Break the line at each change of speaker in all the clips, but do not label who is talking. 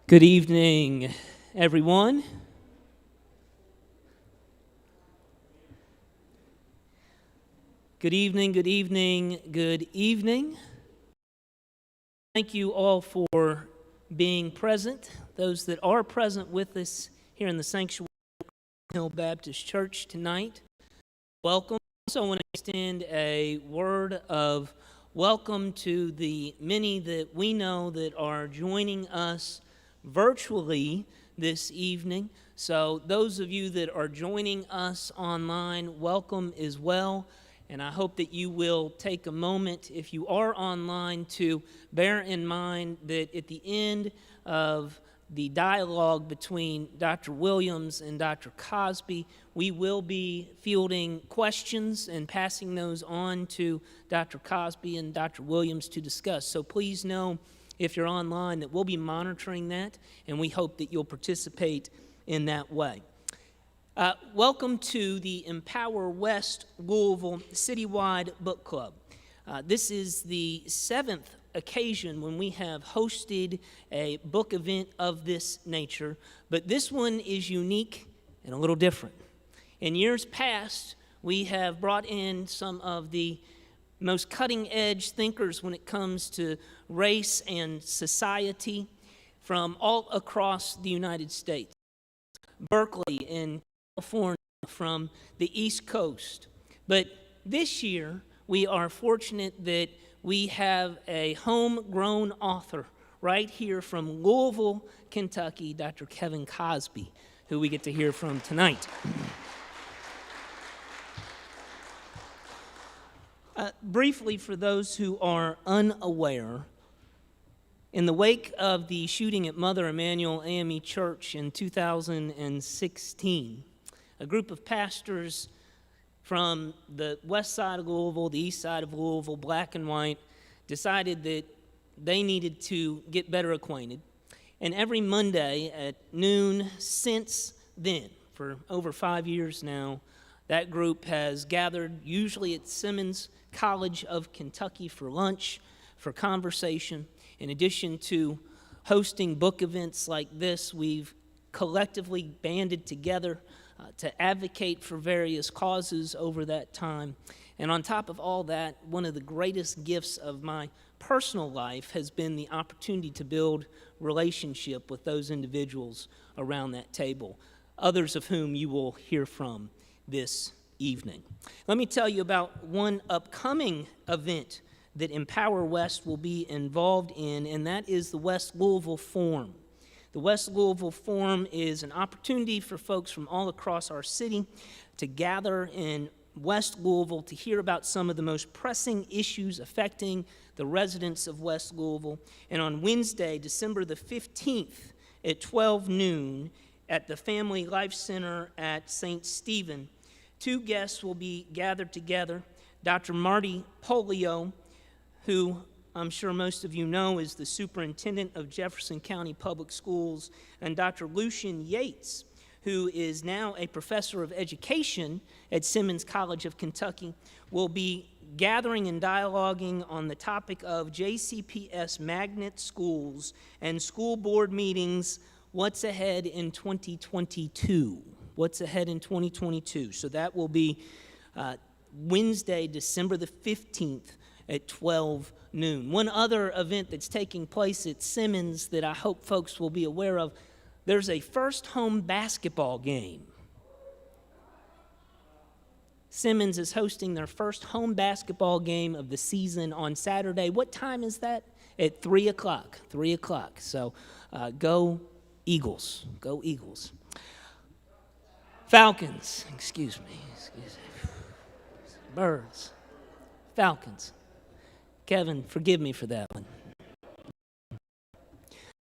Good evening, everyone. Good evening, good evening, good evening. Thank you all for being present, those that are present with us here in the sanctuary of Hill Baptist Church tonight. Welcome. I also want to extend a word of welcome to the many that we know that are joining us virtually this evening. So those of you that are joining us online, welcome as well. And I hope that you will take a moment, if you are online, to bear in mind that at the end of the dialogue between Dr. Williams and Dr. Cosby, we will be fielding questions and passing those on to Dr. Cosby and Dr. Williams to discuss. So please know, if you're online, that we'll be monitoring that, and we hope that you'll participate in that way. Welcome to the Empower West Louisville Citywide Book Club. This is the 7th occasion when we have hosted a book event of this nature, but this one is unique and a little different. In years past, we have brought in some of the most cutting-edge thinkers when it comes to race and society from all across the United States. Berkeley in California, from the East Coast. But this year, we are fortunate that we have a homegrown author right here from Louisville, Kentucky, Dr. Kevin Cosby, who we get to hear from tonight. Briefly, for those who are unaware, in the wake of the shooting at Mother Emanuel AME Church in 2016, a group of pastors from the west side of Louisville, the east side of Louisville, black and white, decided that they needed to get better acquainted. And every Monday at noon since then, for over 5 years now, that group has gathered, usually at Simmons College of Kentucky, for lunch, for conversation. In addition to hosting book events like this, we've collectively banded together to advocate for various causes over that time. And on top of all that, one of the greatest gifts of my personal life has been the opportunity to build relationship with those individuals around that table, others of whom you will hear from this evening. Let me tell you about one upcoming event that Empower West will be involved in, and that is the West Louisville Forum. The West Louisville Forum is an opportunity for folks from all across our city to gather in West Louisville to hear about some of the most pressing issues affecting the residents of West Louisville. And on Wednesday, December the 15th at 12 noon at the Family Life Center at St. Stephen, two guests will be gathered together. Dr. Marty Polio, who I'm sure most of you know is the superintendent of Jefferson County Public Schools, and Dr. Lucian Yates, who is now a professor of education at Simmons College of Kentucky, will be gathering and dialoguing on the topic of JCPS magnet schools and school board meetings, what's ahead in 2022. What's ahead in 2022. So that will be Wednesday, December the 15th at 12 noon. One other event that's taking place at Simmons that I hope folks will be aware of, there's a first home basketball game. Simmons is hosting their first home basketball game of the season on Saturday. What time is that? At 3 o'clock. 3 o'clock. So go Eagles. Go Eagles. Falcons. Excuse me. Birds. Falcons. Kevin, forgive me for that one. I'm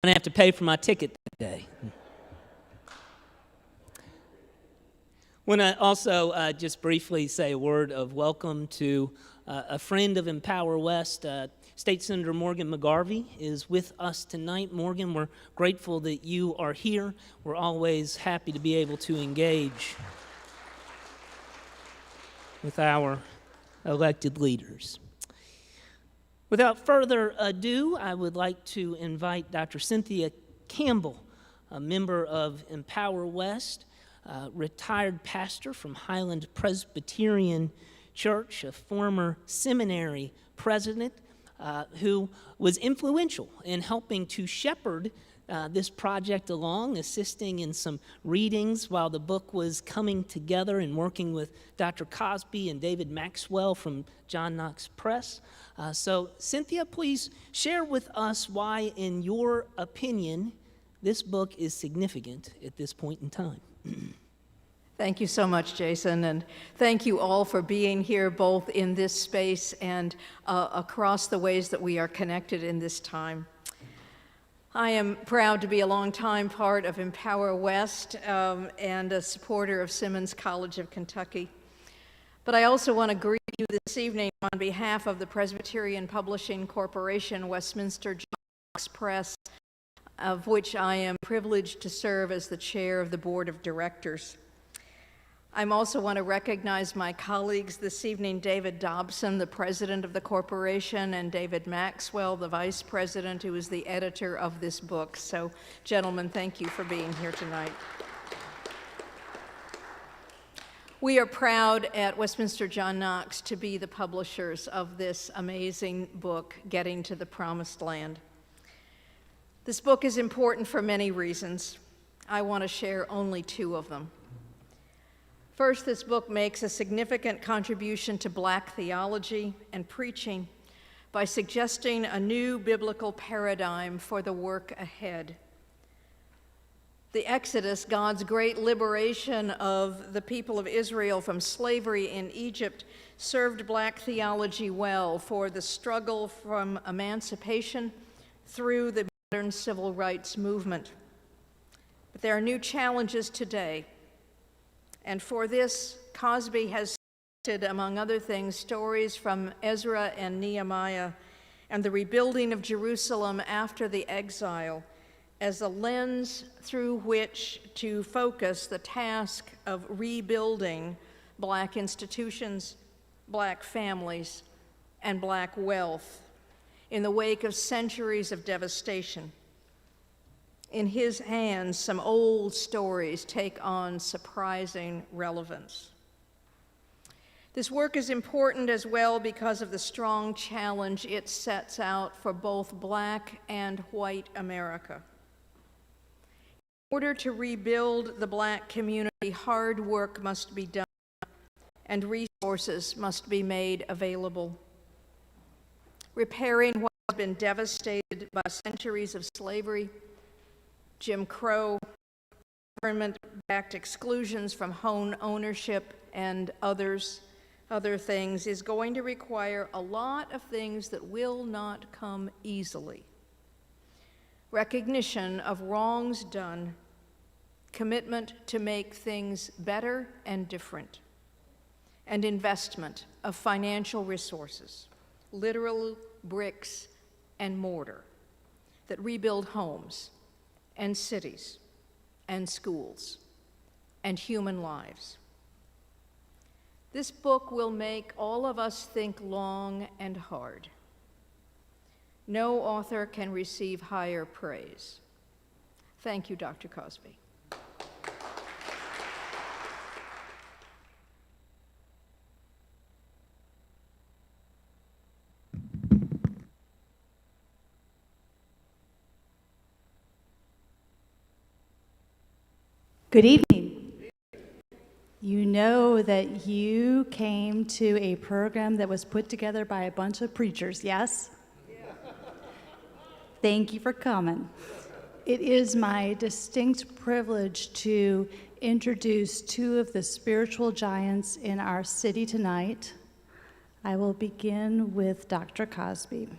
going to have to pay for my ticket that day. I want to also just briefly say a word of welcome to a friend of Empower West. State Senator Morgan McGarvey is with us tonight. Morgan, we're grateful that you are here. We're always happy to be able to engage with our elected leaders. Without further ado, I would like to invite Dr. Cynthia Campbell, a member of Empower West, retired pastor from Highland Presbyterian Church, a former seminary president who was influential in helping to shepherd this project along, assisting in some readings while the book was coming together and working with Dr. Cosby and David Maxwell from John Knox Press. So Cynthia, please share with us why, in your opinion, this book is significant at this point in time.
Thank you so much, Jason, and thank you all for being here, both in this space and across the ways that we are connected in this time. I am proud to be a longtime part of Empower West and a supporter of Simmons College of Kentucky. But I also want to greet you this evening on behalf of the Presbyterian Publishing Corporation, Westminster John Knox Press, of which I am privileged to serve as the chair of the board of directors. I also want to recognize my colleagues this evening, David Dobson, the president of the corporation, and David Maxwell, the vice president, who is the editor of this book. So, gentlemen, thank you for being here tonight. We are proud at Westminster John Knox to be the publishers of this amazing book, Getting to the Promised Land. This book is important for many reasons. I want to share only two of them. First, this book makes a significant contribution to Black theology and preaching by suggesting a new biblical paradigm for the work ahead. The Exodus, God's great liberation of the people of Israel from slavery in Egypt, served Black theology well for the struggle from emancipation through the modern civil rights movement. But there are new challenges today. And for this, Cosby has selected, among other things, stories from Ezra and Nehemiah and the rebuilding of Jerusalem after the exile as a lens through which to focus the task of rebuilding Black institutions, Black families, and Black wealth in the wake of centuries of devastation. In his hands, some old stories take on surprising relevance. This work is important as well because of the strong challenge it sets out for both Black and white America. In order to rebuild the Black community, hard work must be done, and resources must be made available. Repairing what has been devastated by centuries of slavery, Jim Crow, government-backed exclusions from home ownership, and other things is going to require a lot of things that will not come easily. Recognition of wrongs done, commitment to make things better and different, and investment of financial resources, literal bricks and mortar, that rebuild homes and cities and schools and human lives. This book will make all of us think long and hard. No author can receive higher praise. Thank you, Dr. Cosby.
Good evening. You know that you came to a program that was put together by a bunch of preachers, yes? Yeah. Thank you for coming. It is my distinct privilege to introduce two of the spiritual giants in our city tonight. I will begin with Dr. Cosby.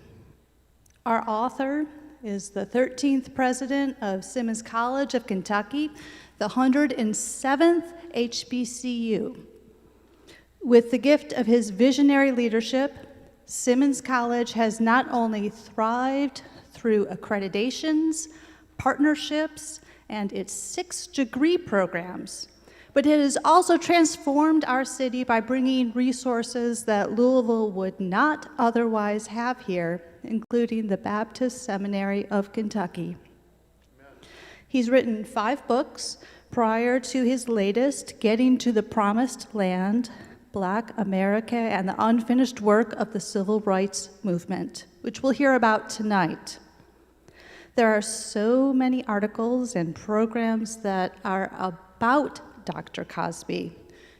Our author is the 13th president of Simmons College of Kentucky, the 107th HBCU. With the gift of his visionary leadership, Simmons College has not only thrived through accreditations, partnerships, and its 6 degree programs, but it has also transformed our city by bringing resources that Louisville would not otherwise have here, including the Baptist Seminary of Kentucky. Amen. He's written 5 books prior to his latest, Getting to the Promised Land, Black America and the Unfinished Work of the Civil Rights Movement, which we'll hear about tonight. There are so many articles and programs that are about Dr. Cosby,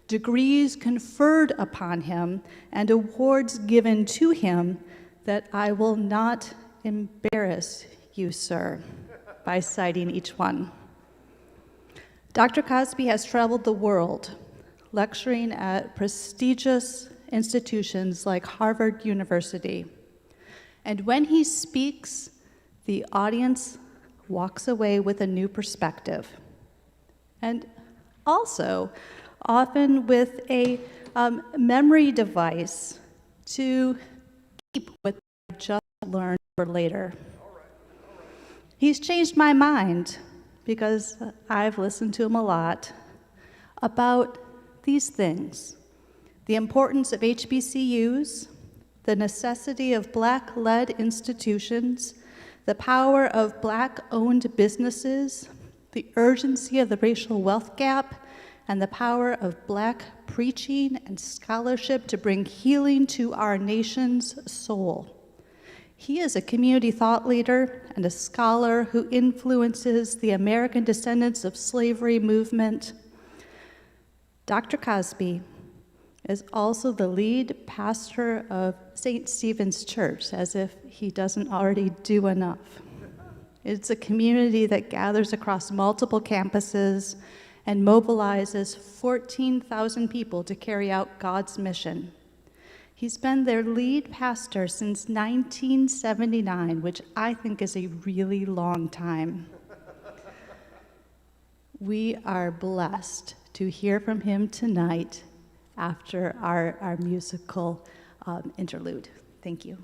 degrees conferred upon him, and awards given to him that I will not embarrass you, sir, by citing each one. Dr. Cosby has traveled the world, lecturing at prestigious institutions like Harvard University. And when he speaks, the audience walks away with a new perspective. And also, often with a memory device to keep what they just learned for later. He's changed my mind, because I've listened to him a lot, about these things: the importance of HBCUs, the necessity of Black-led institutions, the power of Black-owned businesses, the urgency of the racial wealth gap, and the power of Black preaching and scholarship to bring healing to our nation's soul. He is a community thought leader and a scholar who influences the American descendants of slavery movement. Dr. Cosby is also the lead pastor of St. Stephen's Church, as if he doesn't already do enough. It's a community that gathers across multiple campuses and mobilizes 14,000 people to carry out God's mission. He's been their lead pastor since 1979, which I think is a really long time. We are blessed to hear from him tonight after our musical interlude. Thank you.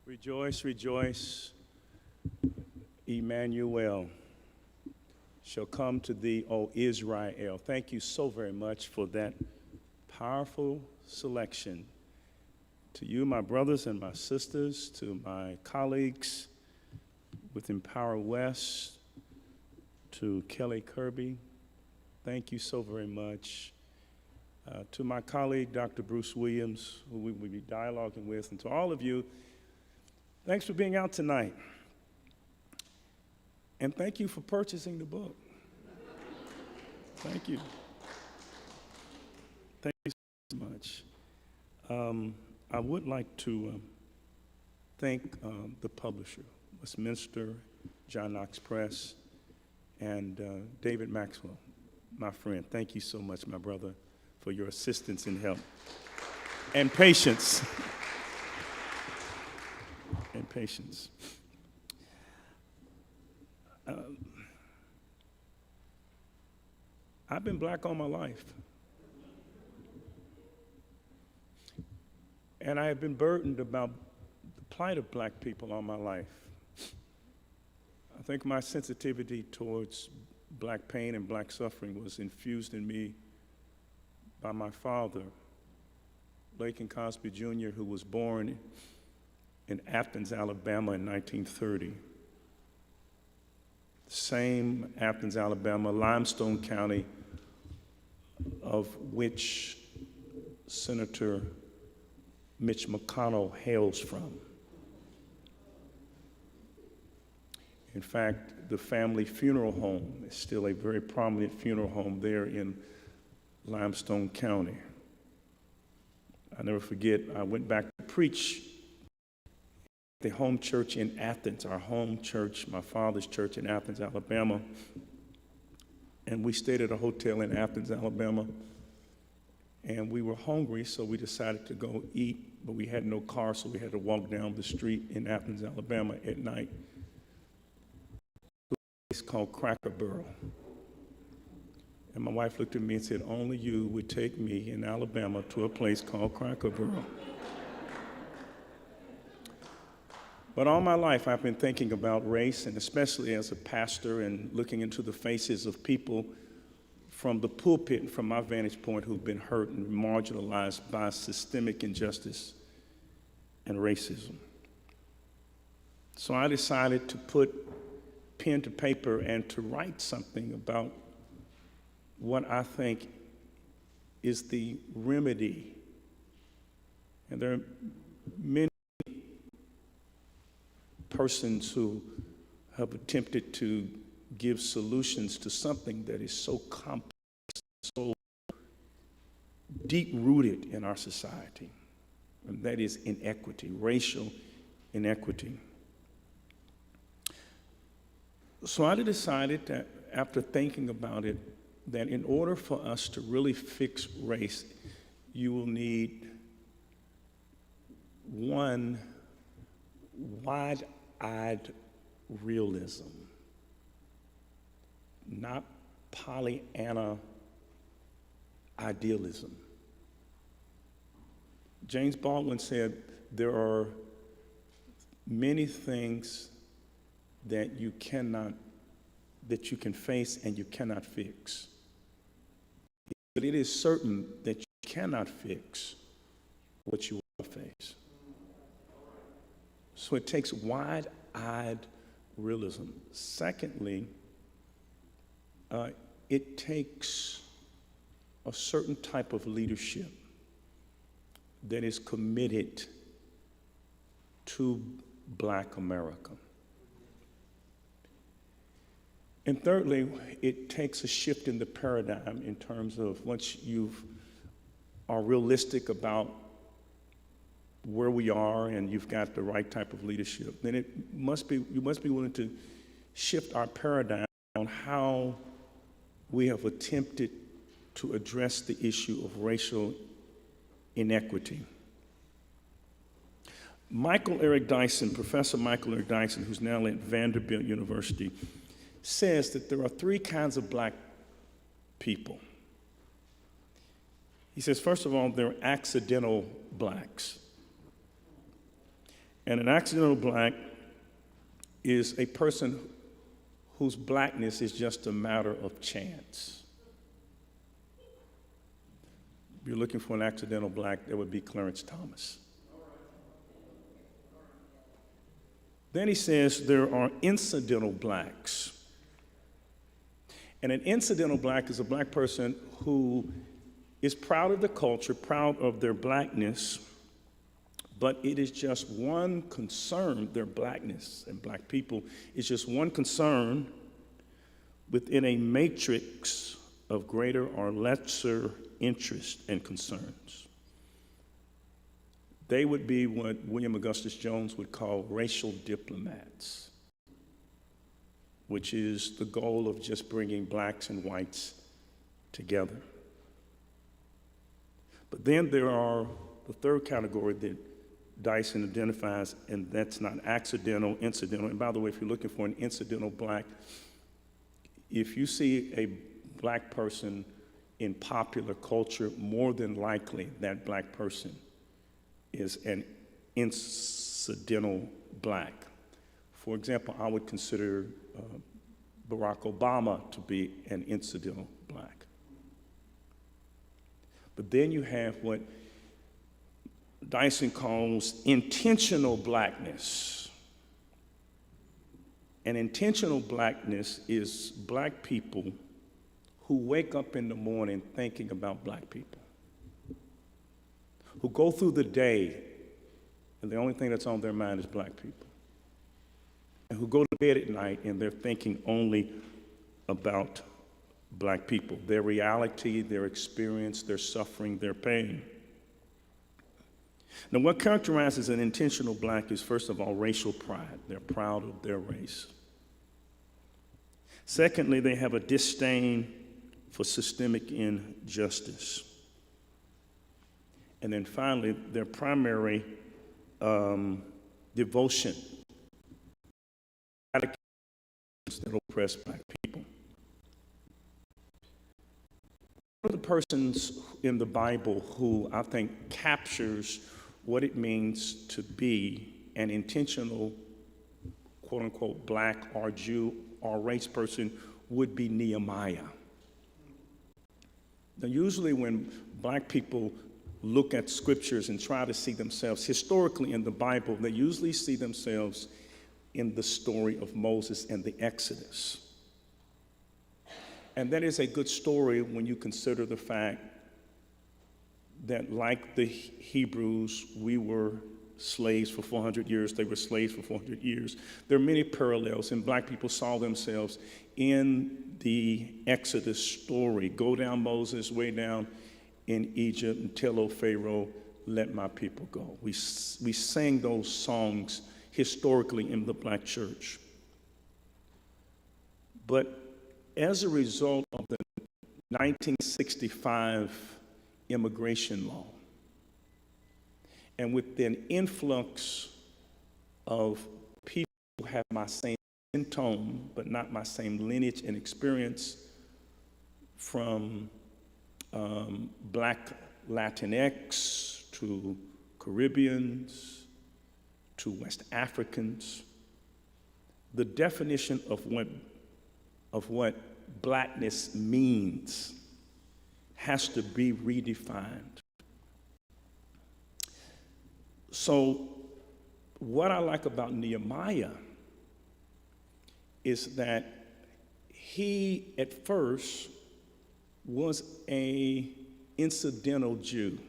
Rejoice, rejoice, Emmanuel shall come to thee, O Israel. Thank you so very much for that powerful selection. To you, my brothers and my sisters, to my colleagues with Empower West, to Kelly Kirby, thank you so very much. To my colleague, Dr. Bruce Williams, who we will be dialoguing with, and to all of you, thanks for being out tonight. And thank you for purchasing the book. Thank you. Thank you so much. I would like to thank the publisher, Westminster, John Knox Press, and David Maxwell, my friend. Thank you so much, my brother, for your assistance and help and patience. And patience. I've been black all my life. And I have been burdened about the plight of black people all my life. I think my sensitivity towards black pain and black suffering was infused in me by my father, Laken Cosby Jr., who was born in Athens, Alabama in 1930. Same Athens, Alabama, Limestone County, of which Senator Mitch McConnell hails from. In fact, the family funeral home is still a very prominent funeral home there in Limestone County. I never forget, I went back to preach the home church in Athens, our home church, my father's church in Athens, Alabama. And we stayed at a hotel in Athens, Alabama. And we were hungry, so we decided to go eat, but we had no car, so we had to walk down the street in Athens, Alabama at night. It's called Cracker Barrel. And my wife looked at me and said, only you would take me in Alabama to a place called Cracker Barrel. But all my life, I've been thinking about race, and especially as a pastor and looking into the faces of people from the pulpit and from my vantage point who've been hurt and marginalized by systemic injustice and racism. So I decided to put pen to paper and to write something about what I think is the remedy. And there are many persons who have attempted to give solutions to something that is so complex, so deep-rooted in our society, and that is inequity, racial inequity. So I decided that after thinking about it, that in order for us to really fix race, you will need one wide-eyed realism, not Pollyanna idealism. James Baldwin said, there are many things that you can face and you cannot fix. But it is certain that you cannot fix what you will face. So it takes wide-eyed realism. Secondly, it takes a certain type of leadership that is committed to Black America. And thirdly, it takes a shift in the paradigm in terms of once you are realistic about where we are and you've got the right type of leadership, then you must be willing to shift our paradigm on how we have attempted to address the issue of racial inequity. Michael Eric Dyson, Professor Michael Eric Dyson, who's now at Vanderbilt University, says that there are three kinds of black people. He says, first of all, there are accidental blacks. And an accidental black is a person whose blackness is just a matter of chance. If you're looking for an accidental black, that would be Clarence Thomas. Then he says there are incidental blacks. And an incidental black is a black person who is proud of the culture, proud of their blackness, but it is just one concern, their blackness and black people is just one concern within a matrix of greater or lesser interest and concerns. They would be what William Augustus Jones would call racial diplomats, which is the goal of just bringing blacks and whites together. But then there are the third category that Dyson identifies, and that's not accidental, incidental. And by the way, if you're looking for an incidental black, if you see a black person in popular culture, more than likely that black person is an incidental black. For example, I would consider Barack Obama to be an incidental black. But then you have what Dyson calls intentional blackness. And intentional blackness is black people who wake up in the morning thinking about black people, who go through the day and the only thing that's on their mind is black people, and who go to bed at night and they're thinking only about black people, their reality, their experience, their suffering, their pain. Now, what characterizes an intentional black is, first of all, racial pride. They're proud of their race. Secondly, they have a disdain for systemic injustice. And then finally, their primary devotion that oppress black people. One of the persons in the Bible who I think captures what it means to be an intentional, quote unquote, black or Jew or race person would be Nehemiah. Now, usually when black people look at scriptures and try to see themselves historically in the Bible, they usually see themselves in the story of Moses and the Exodus. And that is a good story when you consider the fact that, like the Hebrews, we were slaves for 400 years, they were slaves for 400 years. There are many parallels, and black people saw themselves in the Exodus story. Go down Moses, way down in Egypt, and tell, O Pharaoh, let my people go. We sang those songs historically in the black church. But as a result of the 1965 immigration law, and with an influx of people who have my same skin tone, but not my same lineage and experience, from black Latinx to Caribbeans to West Africans, the definition of what blackness means has to be redefined. So what I like about Nehemiah is that he at first was an incidental Jew.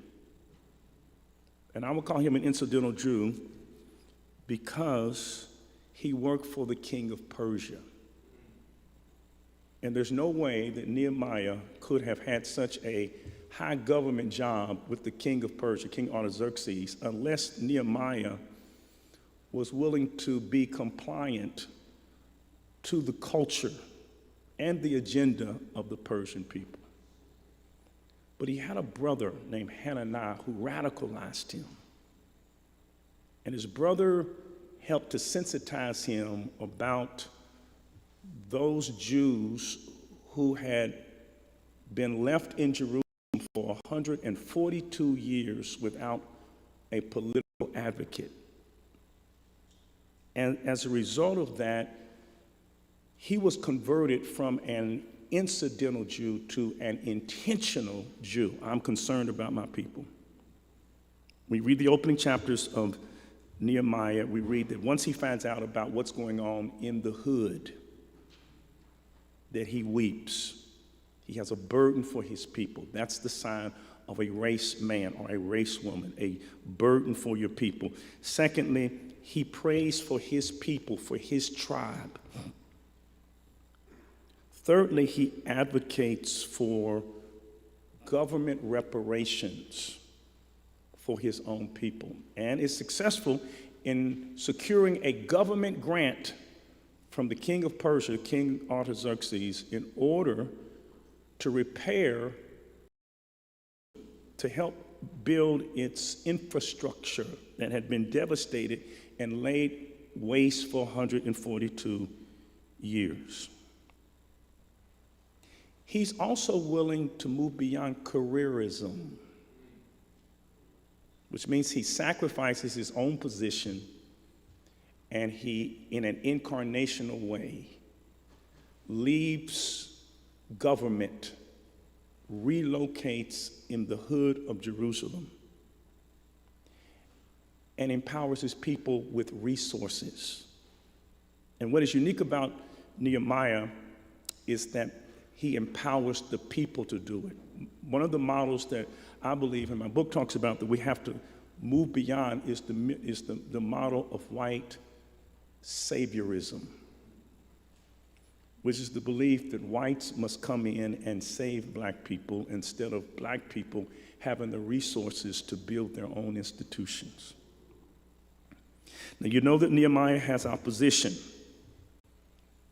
And I would call him an incidental Jew because he worked for the king of Persia. And there's no way that Nehemiah could have had such a high government job with the king of Persia, King Artaxerxes, unless Nehemiah was willing to be compliant to the culture and the agenda of the Persian people. But he had a brother named Hananiah who radicalized him. And his brother helped to sensitize him about those Jews who had been left in Jerusalem for 142 years without a political advocate. And as a result of that, he was converted from an incidental Jew to an intentional Jew. I'm concerned about my people. We read the opening chapters of Nehemiah. We read that once he finds out about what's going on in the hood, that he weeps. He has a burden for his people. That's the sign of a race man or a race woman, a burden for your people. Secondly, he prays for his people, for his tribe. Thirdly, he advocates for government reparations for his own people, and is successful in securing a government grant from the king of Persia, King Artaxerxes, in order to repair, to help build its infrastructure that had been devastated and laid waste for 142 years. He's also willing to move beyond careerism, which means he sacrifices his own position and he, in an incarnational way, leaves government, relocates in the hood of Jerusalem, and empowers his people with resources. And what is unique about Nehemiah is that he empowers the people to do it. One of the models that I believe, and my book talks about, that we have to move beyond is the model of white saviorism, which is the belief that whites must come in and save black people instead of black people having the resources to build their own institutions. Now, you know that Nehemiah has opposition.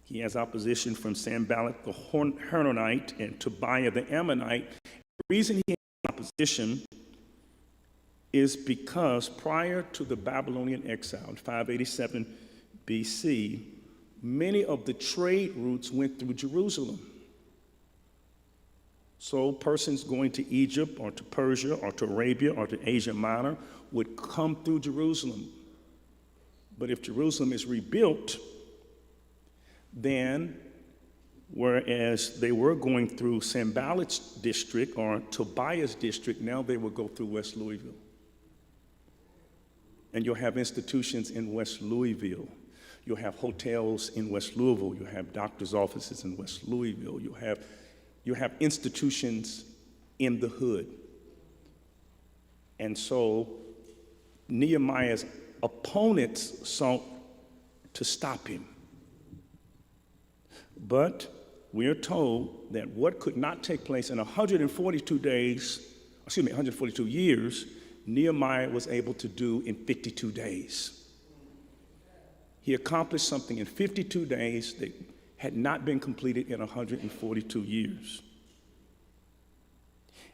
He has opposition from Sanballat the Horonite and Tobiah the Ammonite. The reason he has opposition is because prior to the Babylonian exile in 587 BC, many of the trade routes went through Jerusalem. So persons going to Egypt or to Persia or to Arabia or to Asia Minor would come through Jerusalem. But if Jerusalem is rebuilt, then, whereas they were going through Sanballat's district or Tobiah's district, now they will go through West Louisville. And you'll have institutions in West Louisville. You'll have hotels in West Louisville. You'll have doctor's offices in West Louisville. You'll have institutions in the hood. And so Nehemiah's opponents sought to stop him. But we are told that what could not take place in 142 years, Nehemiah was able to do in 52 days. He accomplished something in 52 days that had not been completed in 142 years.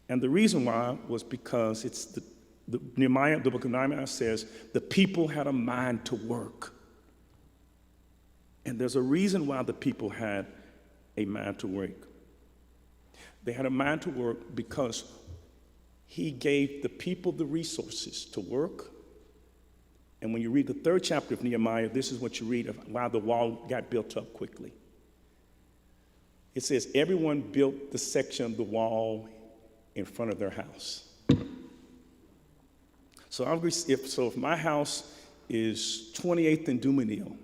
And the reason why was because it's the book of Nehemiah says, the people had a mind to work. And there's a reason why the people had a mind to work. They had a mind to work because he gave the people the resources to work. And when you read the 3rd chapter of Nehemiah, this is what you read of why the wall got built up quickly. It says everyone built the section of the wall in front of their house. So if my house is 28th and Dumenil,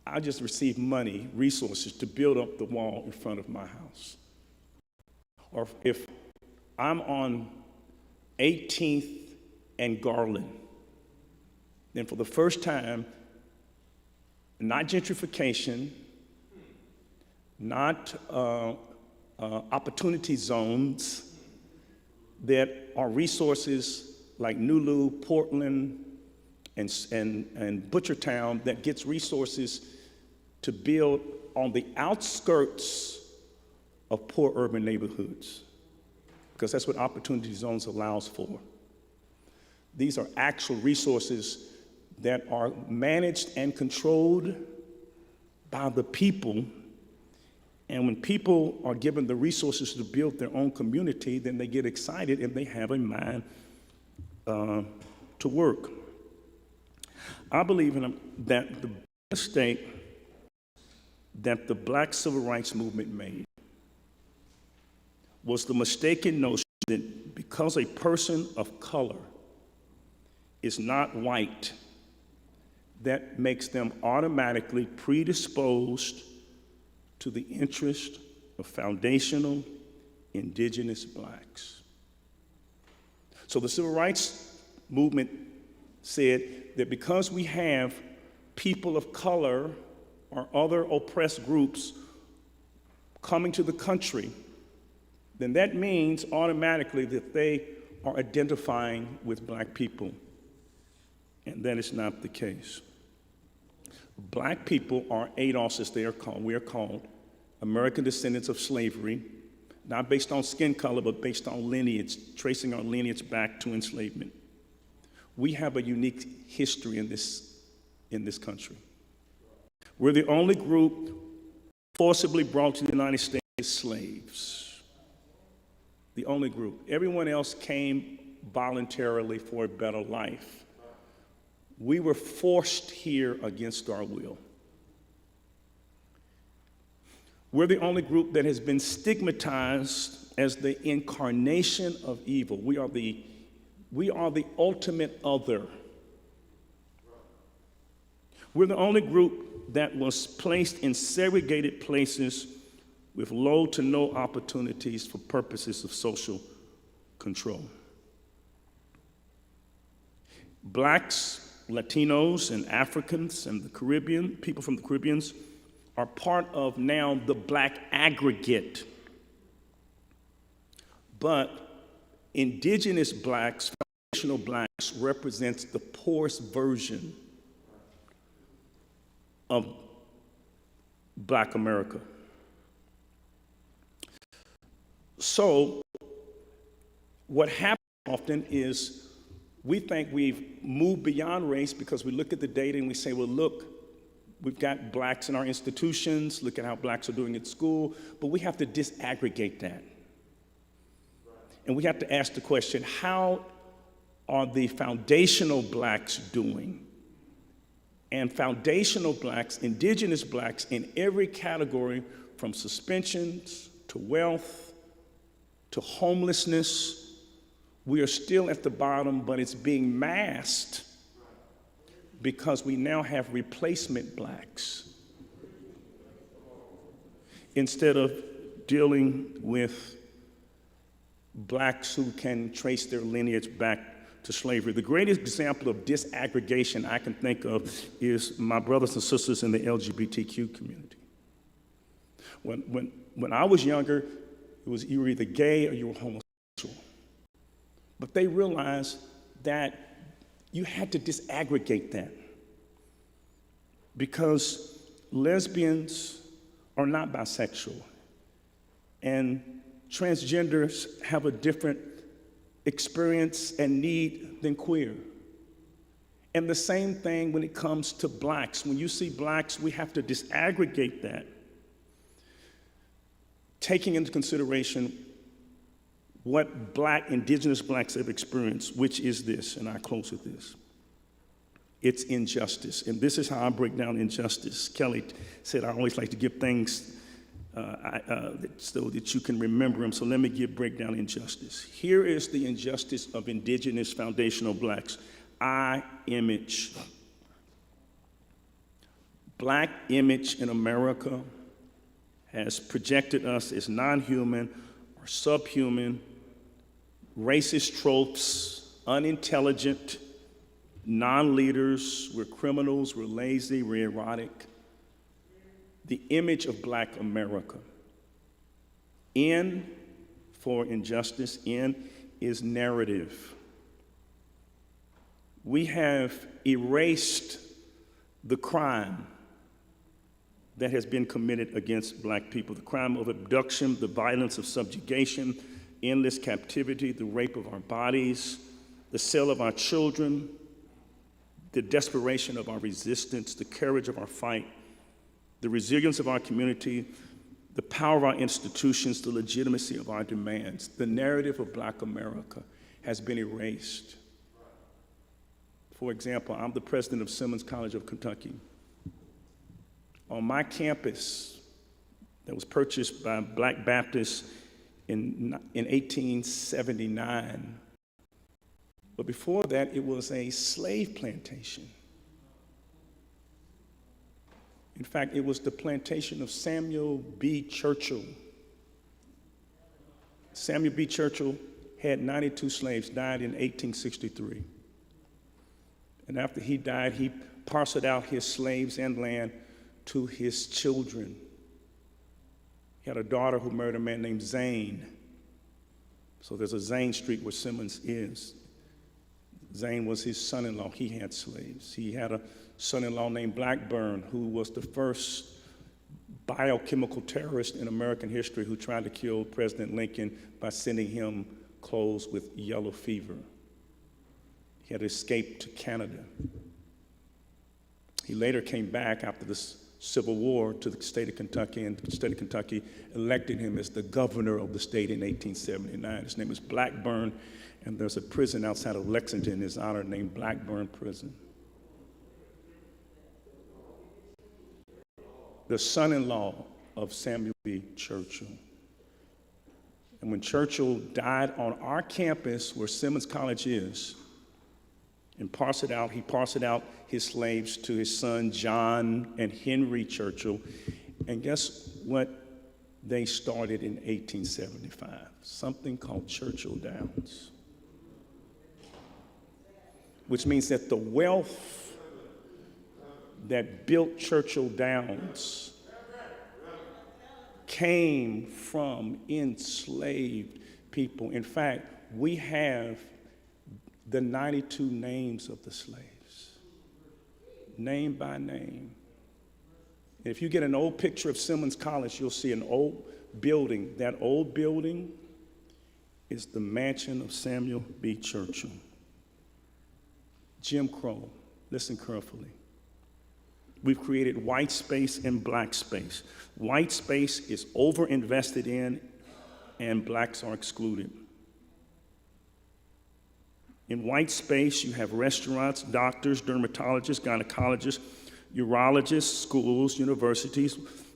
I just received money, resources to build up the wall in front of my house. Or if I'm on 18th and Garland, then for the first time, not gentrification, not opportunity zones, that are resources like Nulu, Portland, and Butchertown that gets resources to build on the outskirts of poor urban neighborhoods, because that's what opportunity zones allows for. These are actual resources that are managed and controlled by the people. And when people are given the resources to build their own community, then they get excited and they have a mind to work. I believe that the mistake that the Black Civil Rights Movement made was the mistaken notion that because a person of color is not white, that makes them automatically predisposed to the interest of foundational indigenous blacks. So the Civil Rights Movement said that because we have people of color or other oppressed groups coming to the country, then that means automatically that they are identifying with black people. And that is not the case. Black people are ADOS, as they are called. We are called American descendants of slavery, not based on skin color, but based on lineage, tracing our lineage back to enslavement. We have a unique history in this country. We're the only group forcibly brought to the United States as slaves. The only group. Everyone else came voluntarily for a better life. We were forced here against our will. We're the only group that has been stigmatized as the incarnation of evil. We are the ultimate other. We're the only group that was placed in segregated places with low to no opportunities for purposes of social control. Blacks, Latinos, and Africans, and the Caribbean, people from the Caribbean, are part of now the black aggregate. But indigenous blacks, foundational blacks, represents the poorest version of Black America. So what happens often is we think we've moved beyond race because we look at the data and we say, well, look, we've got blacks in our institutions, look at how blacks are doing at school, but we have to disaggregate that. And we have to ask the question, how are the foundational blacks doing? And foundational blacks, indigenous blacks in every category, from suspensions to wealth to homelessness, we are still at the bottom, but it's being masked because we now have replacement blacks. Instead of dealing with blacks who can trace their lineage back to slavery. The greatest example of disaggregation I can think of is my brothers and sisters in the LGBTQ community. When I was younger, you were either gay or you were homosexual. But they realized that you had to disaggregate that because lesbians are not bisexual and transgenders have a different experience and need than queer. And the same thing when it comes to blacks. When you see blacks, we have to disaggregate that, taking into consideration what black, indigenous blacks have experienced, which is this, and I close with this. It's injustice, and this is how I break down injustice. Kelly said I always like to give things so that you can remember them, so let me break down injustice. Here is the injustice of indigenous foundational blacks. I image. Black image in America has projected us as non-human or subhuman, racist tropes, unintelligent, non-leaders, we're criminals, we're lazy, we're erotic. The image of Black America. N for injustice, N is narrative. We have erased the crime that has been committed against black people, the crime of abduction, the violence of subjugation, endless captivity, the rape of our bodies, the sale of our children, the desperation of our resistance, the courage of our fight, the resilience of our community, the power of our institutions, the legitimacy of our demands. The narrative of Black America has been erased For example, I'm the president of Simmons College of Kentucky. On my campus, that was purchased by Black Baptists in 1879. But before that, it was a slave plantation. In fact, it was the plantation of Samuel B. Churchill. Samuel B. Churchill had 92 slaves, died in 1863. And after he died, he parceled out his slaves and land to his children. He had a daughter who married a man named Zane. So there's a Zane Street where Simmons is. Zane was his son-in-law. He had slaves. He had a son-in-law named Blackburn, who was the first biochemical terrorist in American history who tried to kill President Lincoln by sending him clothes with yellow fever. He had escaped to Canada. He later came back after the Civil War to the state of Kentucky, and the state of Kentucky elected him as the governor of the state in 1879. His name was Blackburn, and there's a prison outside of Lexington in his honor named Blackburn Prison. The son-in-law of Samuel B. Churchill. And when Churchill died on our campus where Simmons College is, and he parceled out his slaves to his son John and Henry Churchill. And guess what they started in 1875? Something called Churchill Downs. Which means that the wealth that built Churchill Downs came from enslaved people. In fact, we have the 92 names of the slaves, name by name. And if you get an old picture of Simmons College, you'll see an old building. That old building is the mansion of Samuel B. Churchill. Jim Crow, listen carefully. We've created white space and black space. White space is overinvested in, and blacks are excluded. In white space, you have restaurants, doctors, dermatologists, gynecologists, urologists, schools, universities,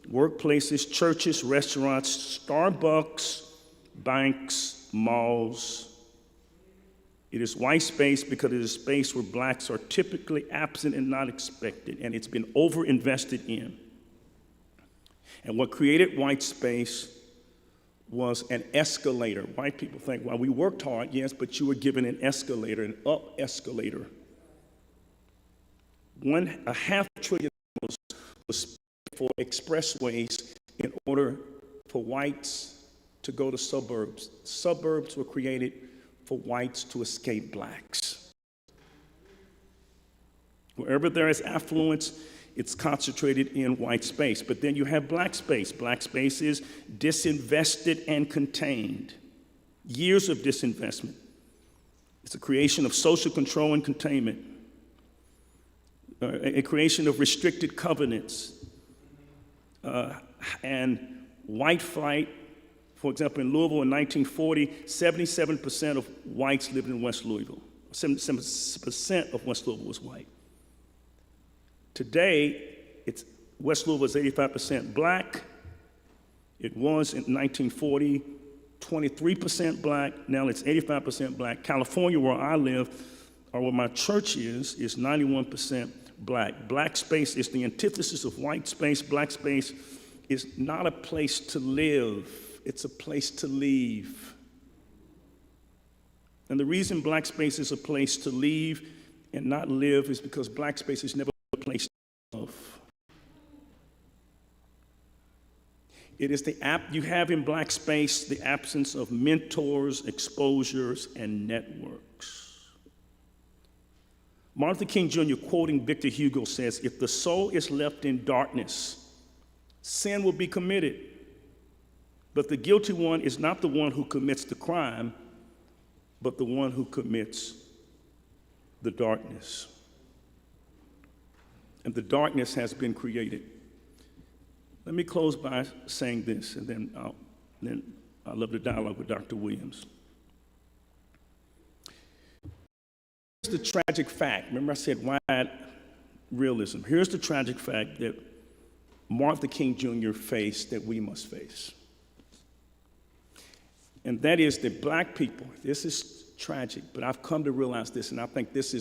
workplaces, churches, restaurants, Starbucks, banks, malls. It is white space because it is space where blacks are typically absent and not expected, and it's been overinvested in. And what created white space was an escalator. White people think, well, we worked hard, yes, but you were given an escalator, an up escalator. $500 billion was spent for expressways in order for whites to go to suburbs. Suburbs were created for whites to escape blacks. Wherever there is affluence, it's concentrated in white space. But then you have black space. Black space is disinvested and contained. Years of disinvestment. It's a creation of social control and containment. A creation of restricted covenants. And white flight. For example, in Louisville in 1940, 77% of whites lived in West Louisville. 77% of West Louisville was white. Today, West Louisville is 85% black. It was in 1940, 23% black. Now it's 85% black. California, where I live, or where my church is 91% black. Black space is the antithesis of white space. Black space is not a place to live. It's a place to leave. And the reason black space is a place to leave and not live is because black space is never a place to live. It is you have in black space the absence of mentors, exposures, and networks. Martin Luther King Jr., quoting Victor Hugo, says, "If the soul is left in darkness, sin will be committed. But the guilty one is not the one who commits the crime, but the one who commits the darkness." And the darkness has been created. Let me close by saying this, and then I'll love the dialogue with Dr. Williams. the tragic fact. Remember I said wide realism. Here's the tragic fact that Martin Luther King Jr. faced that we must face. And that is that black people, this is tragic, but I've come to realize this, and I think this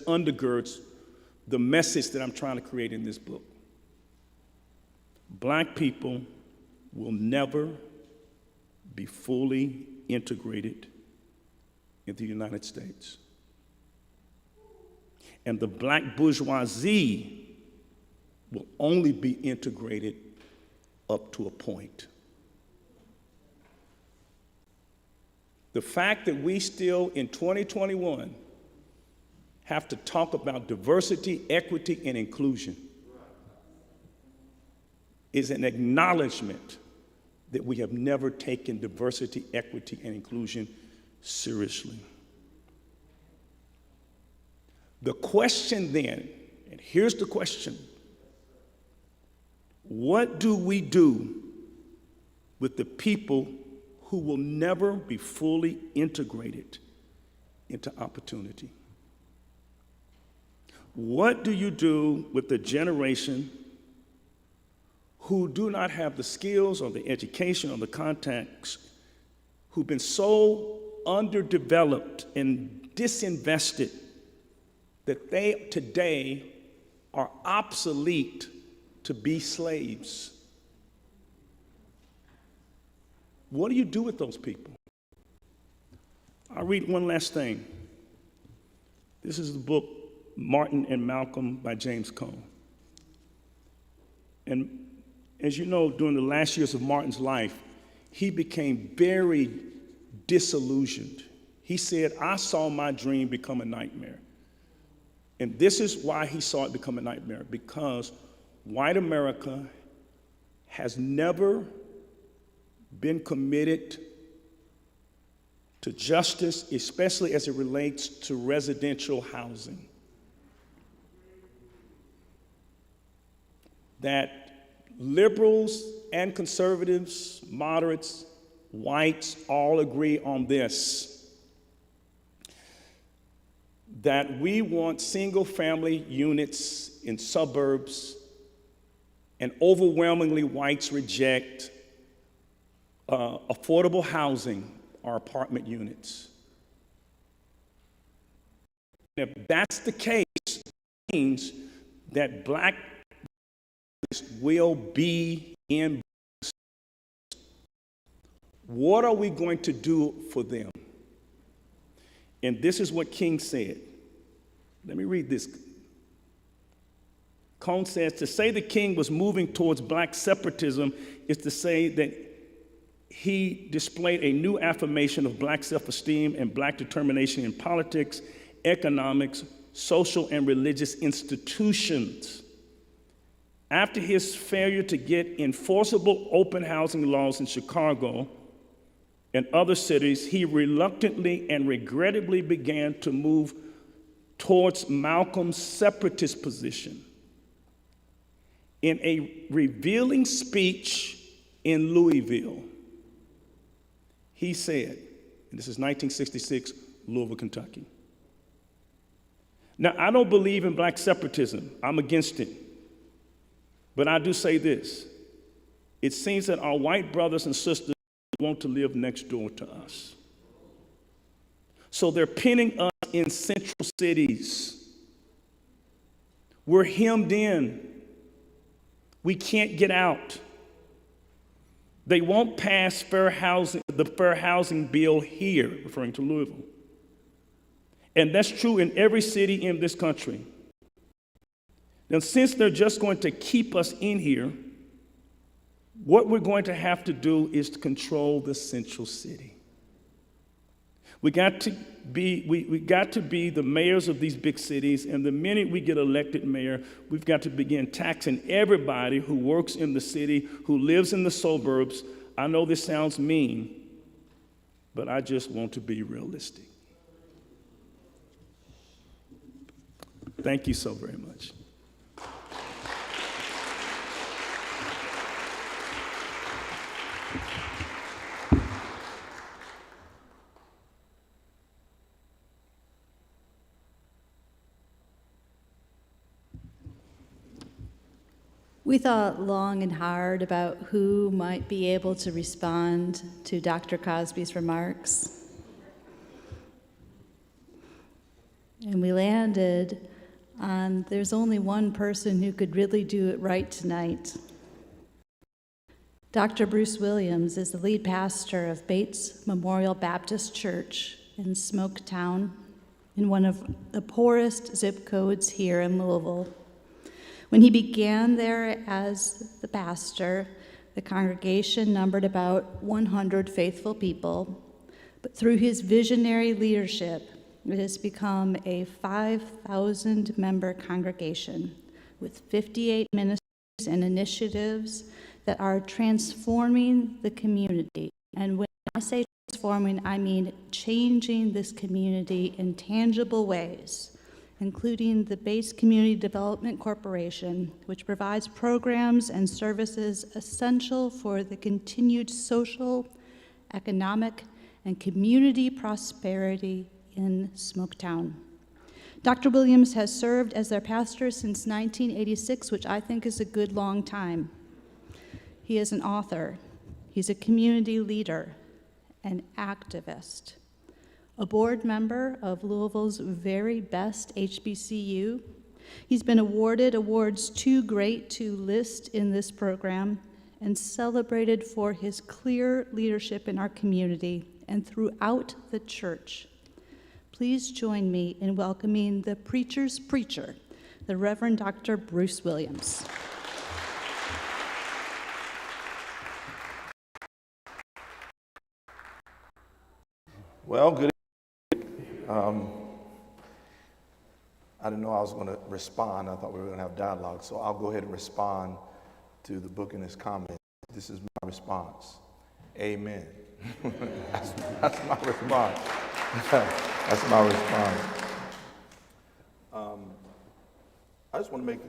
undergirds the message that I'm trying to create in this book. Black people will never be fully integrated in the United States. And the black bourgeoisie will only be integrated up to a point. The fact that we still in 2021 have to talk about diversity, equity, and inclusion is an acknowledgement that we have never taken diversity, equity, and inclusion seriously. The question then, and here's the question, what do we do with the people who will never be fully integrated into opportunity? What do you do with the generation who do not have the skills or the education or the contacts, who've been so underdeveloped and disinvested that they today are obsolete to be slaves? What do you do with those people? I'll read one last thing. This is the book, Martin and Malcolm by James Cone. And as you know, during the last years of Martin's life, he became very disillusioned. He said, I saw my dream become a nightmare. And this is why he saw it become a nightmare, because white America has never been committed to justice, especially as it relates to residential housing. That liberals and conservatives, moderates, whites all agree on this, that we want single-family units in suburbs, and overwhelmingly whites reject affordable housing or apartment units. If that's the case, it means that black will be in. What are we going to do for them? And this is what King said. Let me read this. Cone says, to say the king was moving towards black separatism is to say that he displayed a new affirmation of black self-esteem and black determination in politics, economics, social and religious institutions. After his failure to get enforceable open housing laws in Chicago and other cities, he reluctantly and regrettably began to move towards Malcolm's separatist position. In a revealing speech in Louisville, he said, and this is 1966, Louisville, Kentucky. Now, I don't believe in black separatism. I'm against it. But I do say this. It seems that our white brothers and sisters want to live next door to us. So they're pinning us in central cities. We're hemmed in. We can't get out. They won't pass the fair housing bill here, referring to Louisville. And that's true in every city in this country. Now, since they're just going to keep us in here, what we're going to have to do is to control the central city. We got to be the mayors of these big cities, and the minute we get elected mayor, we've got to begin taxing everybody who works in the city, who lives in the suburbs. I know this sounds mean, but I just want to be realistic. Thank you so very much.
We thought long and hard about who might be able to respond to Dr. Cosby's remarks. And we landed on there's only one person who could really do it right tonight. Dr. Bruce Williams is the lead pastor of Bates Memorial Baptist Church in Smoketown, in one of the poorest zip codes here in Louisville. When he began there as the pastor, the congregation numbered about 100 faithful people, but through his visionary leadership, it has become a 5,000-member congregation with 58 ministries and initiatives that are transforming the community. And when I say transforming, I mean changing this community in tangible ways, including the Bates Community Development Corporation, which provides programs and services essential for the continued social, economic, and community prosperity in Smoketown. Dr. Williams has served as their pastor since 1986, which I think is a good long time. He is an author, he's a community leader, an activist, a board member of Louisville's very best HBCU. He's been awarded awards too great to list in this program and celebrated for his clear leadership in our community and throughout the church. Please join me in welcoming the preacher's preacher, the Reverend Dr. Bruce Williams.
Well, good evening. I didn't know I was going to respond. I thought we were going to have dialogue, so I'll go ahead and respond to the book and its comments. This is my response. Amen. that's my response. That's my response. I just want to make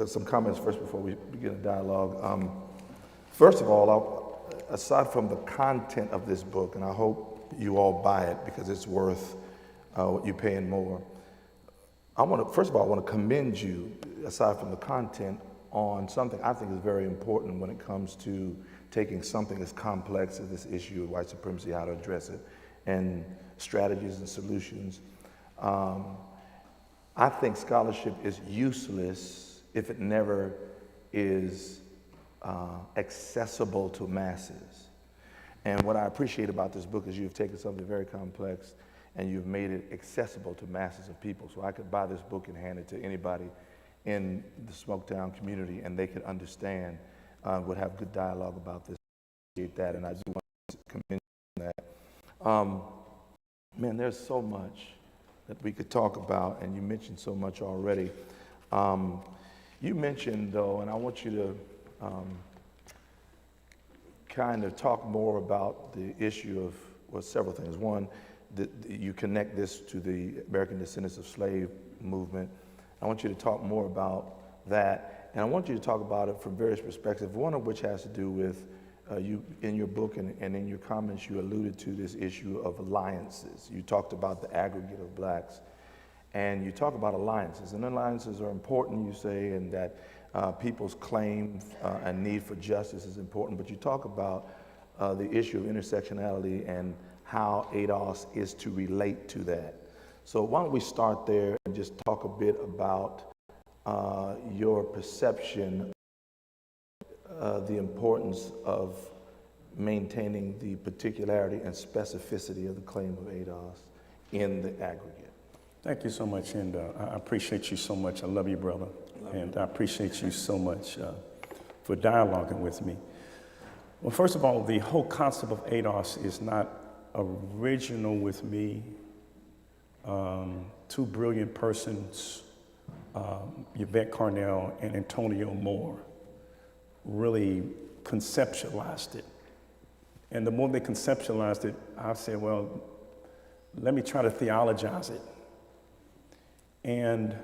some comments first before we begin a dialogue. First of all, aside from the content of this book, and I hope you all buy it because it's worth what you're paying more. First of all, I want to commend you, aside from the content, on something I think is very important when it comes to taking something as complex as this issue of white supremacy, how to address it, and strategies and solutions. I think scholarship is useless if it never is accessible to masses. And what I appreciate about this book is you've taken something very complex and you've made it accessible to masses of people. So I could buy this book and hand it to anybody in the Smoketown community and they could understand, would have good dialogue about this. I appreciate that, and I do want to commend you on that. Man, there's so much that we could talk about, and you mentioned so much already. You mentioned, though, and I want you to kind of talk more about the issue of, well, several things. One, you connect this to the American Descendants of Slave movement. I want you to talk more about that, and I want you to talk about it from various perspectives, one of which has to do with you, in your book and in your comments, you alluded to this issue of alliances. You talked about the aggregate of blacks, and you talk about alliances, and alliances are important, you say, and that people's claim and need for justice is important, but you talk about the issue of intersectionality and how ADOS is to relate to that. So why don't we start there and just talk a bit about your perception of the importance of maintaining the particularity and specificity of the claim of ADOS in the aggregate.
Thank you so much, and I appreciate you so much. I love you, brother, and I appreciate you so much for dialoguing with me. Well, first of all, the whole concept of ADOS is not original with me. Two brilliant persons, Yvette Carnell and Antonio Moore, really conceptualized it. And the more they conceptualized it, I said, well, let me try to theologize it. And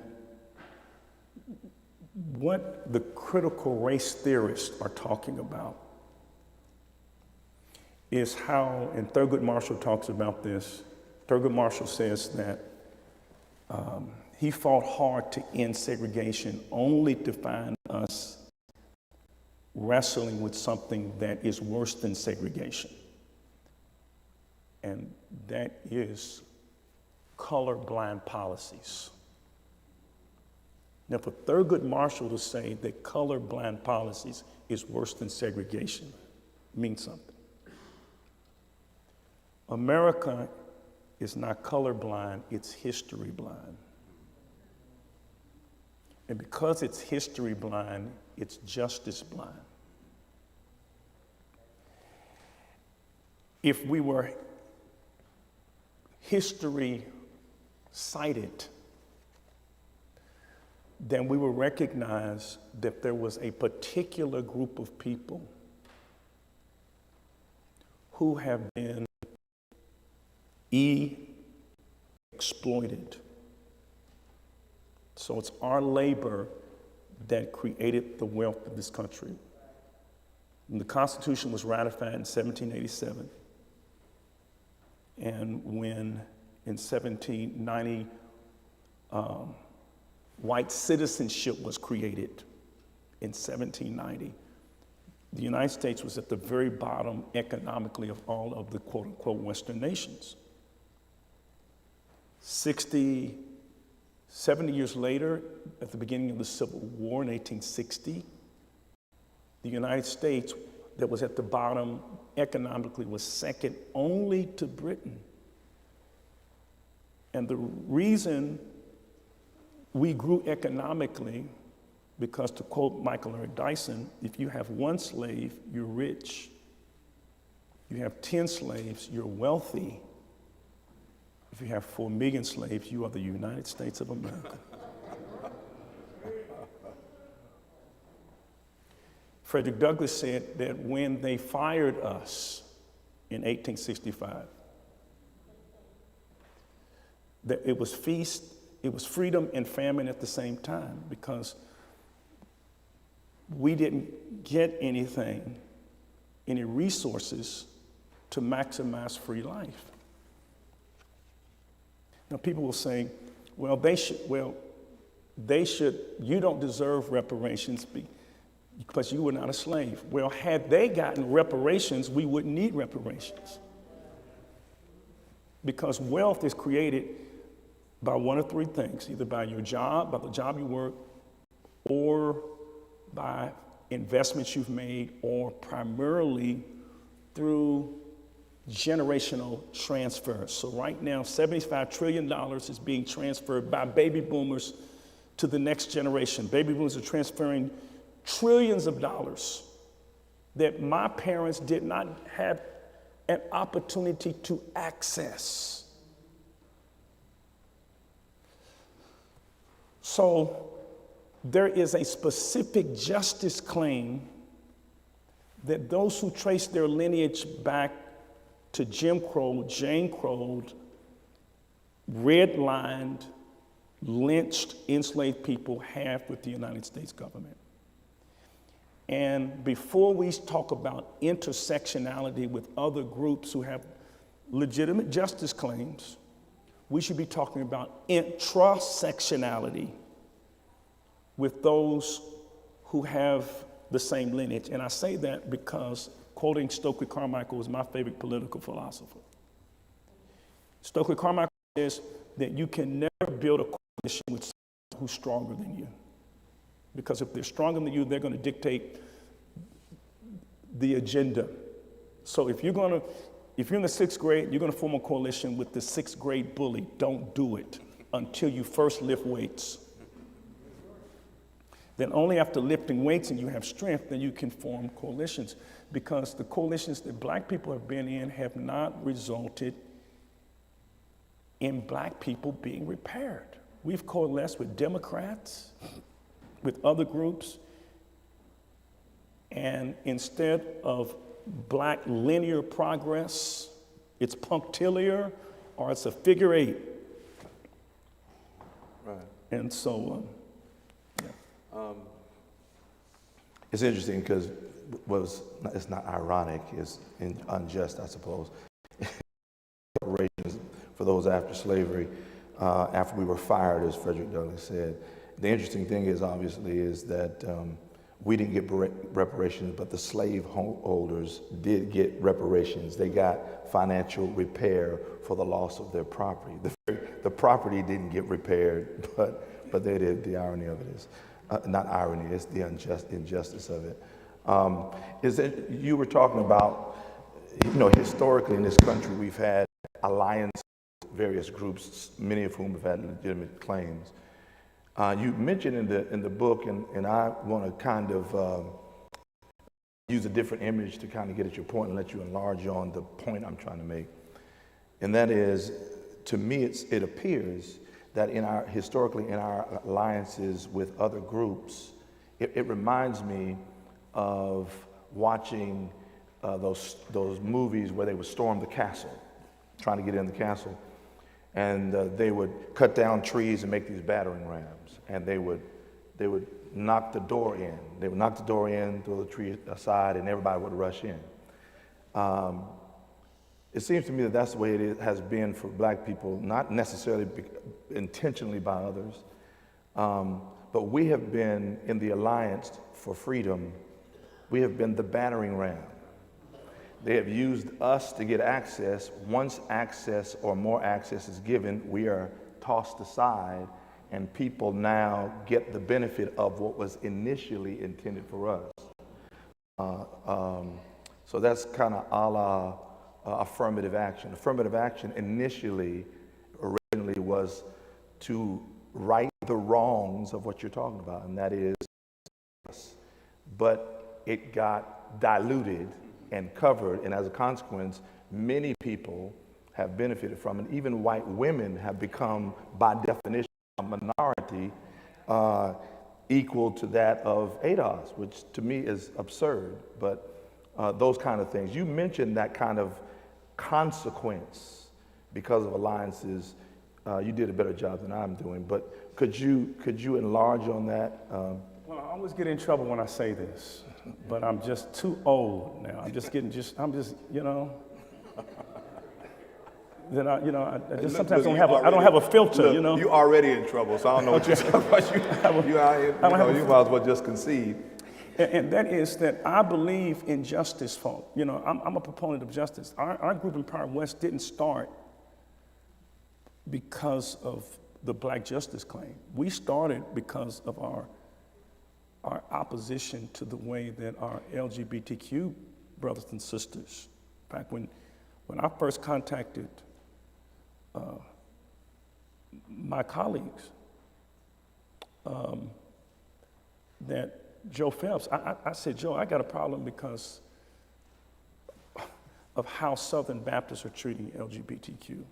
what the critical race theorists are talking about is how, and Thurgood Marshall talks about this, Thurgood Marshall says that he fought hard to end segregation only to find us wrestling with something that is worse than segregation, and that is colorblind policies. Now, for Thurgood Marshall to say that colorblind policies is worse than segregation means something. America is not colorblind, it's history blind. And because it's history blind, it's justice blind. If we were history sighted, then we will recognize that there was a particular group of people who have been exploited. So it's our labor that created the wealth of this country. When the Constitution was ratified in 1787, and when in 1790, white citizenship was created in 1790, the United States was at the very bottom economically of all of the quote unquote Western nations. 70 years later, at the beginning of the Civil War in 1860, the United States, that was at the bottom economically, was second only to Britain. And the reason we grew economically, because to quote Michael Eric Dyson, if you have one slave, you're rich. You have 10 slaves, you're wealthy. If you have 4 million slaves, you are the United States of America. Frederick Douglass said that when they fired us in 1865, that it was freedom and famine at the same time, because we didn't get anything, any resources to maximize free life. Now people will say, well, you don't deserve reparations because you were not a slave. Well, had they gotten reparations, we wouldn't need reparations. Because wealth is created by one of 3 things, either by your job, by the job you work, or by investments you've made, or primarily through generational transfers. So right now, $75 trillion is being transferred by baby boomers to the next generation. Baby boomers are transferring trillions of dollars that my parents did not have an opportunity to access. So there is a specific justice claim that those who trace their lineage back to Jim Crow, Jane Crow, redlined, lynched, enslaved people have with the United States government. And before we talk about intersectionality with other groups who have legitimate justice claims, we should be talking about intrasectionality with those who have the same lineage. And I say that because quoting Stokely Carmichael is my favorite political philosopher. Stokely Carmichael says that you can never build a coalition with someone who's stronger than you. Because if they're stronger than you, they're going to dictate the agenda. So if you're in the 6th grade, you're going to form a coalition with the 6th grade bully. Don't do it until you first lift weights. Then only after lifting weights and you have strength, then you can form coalitions. Because the coalitions that black people have been in have not resulted in black people being repaired. We've coalesced with Democrats, with other groups, and instead of black linear progress, it's punctiliar or it's a figure 8.
Right.
And so,
It's interesting because it's not ironic, it's unjust, I suppose. Reparations for those after slavery, after we were fired, as Frederick Douglass said. The interesting thing is, obviously, is that We didn't get reparations, but the slave holders did get reparations. They got financial repair for the loss of their property. The property didn't get repaired, but they did. The irony of it is, not irony, it's the injustice of it. Is that you were talking about, historically in this country, we've had alliances with various groups, many of whom have had legitimate claims. You mentioned in the book, and I want to kind of use a different image to kind of get at your point and let you enlarge on the point I'm trying to make. And that is, to me, it appears that historically in our alliances with other groups, it reminds me of watching those movies where they would storm the castle, trying to get in the castle. And they would cut down trees and make these battering rams. And they would knock the door in. They would knock the door in, throw the tree aside, and everybody would rush in. It seems to me that that's the way it has been for black people, not necessarily intentionally by others, but we have been in the Alliance for Freedom. We have been the battering ram. They have used us to get access. Once access or more access is given, we are tossed aside, and people now get the benefit of what was initially intended for us. So that's kind of a la affirmative action. Affirmative action originally was to right the wrongs of what you're talking about, and that is us. But it got diluted and covered, and as a consequence, many people have benefited from it. Even white women have become, by definition, a minority equal to that of ADOS, which to me is absurd, but those kind of things. You mentioned that kind of consequence because of alliances. You did a better job than I'm doing, but could you enlarge on that?
Well, I always get in trouble when I say this, but I'm just too old now. I'm just, then I just sometimes I don't have a filter,
Look, you're already in trouble, so I don't know what you're talking about. You might as well just concede.
And that is that I believe in justice, folks. I'm a proponent of justice. Our group in Power West didn't start because of the Black Justice Claim. We started because of our opposition to the way that our LGBTQ brothers and sisters, back when I first contacted my colleagues, that Joe Phelps, I said, Joe, I got a problem because of how Southern Baptists are treating LGBTQ.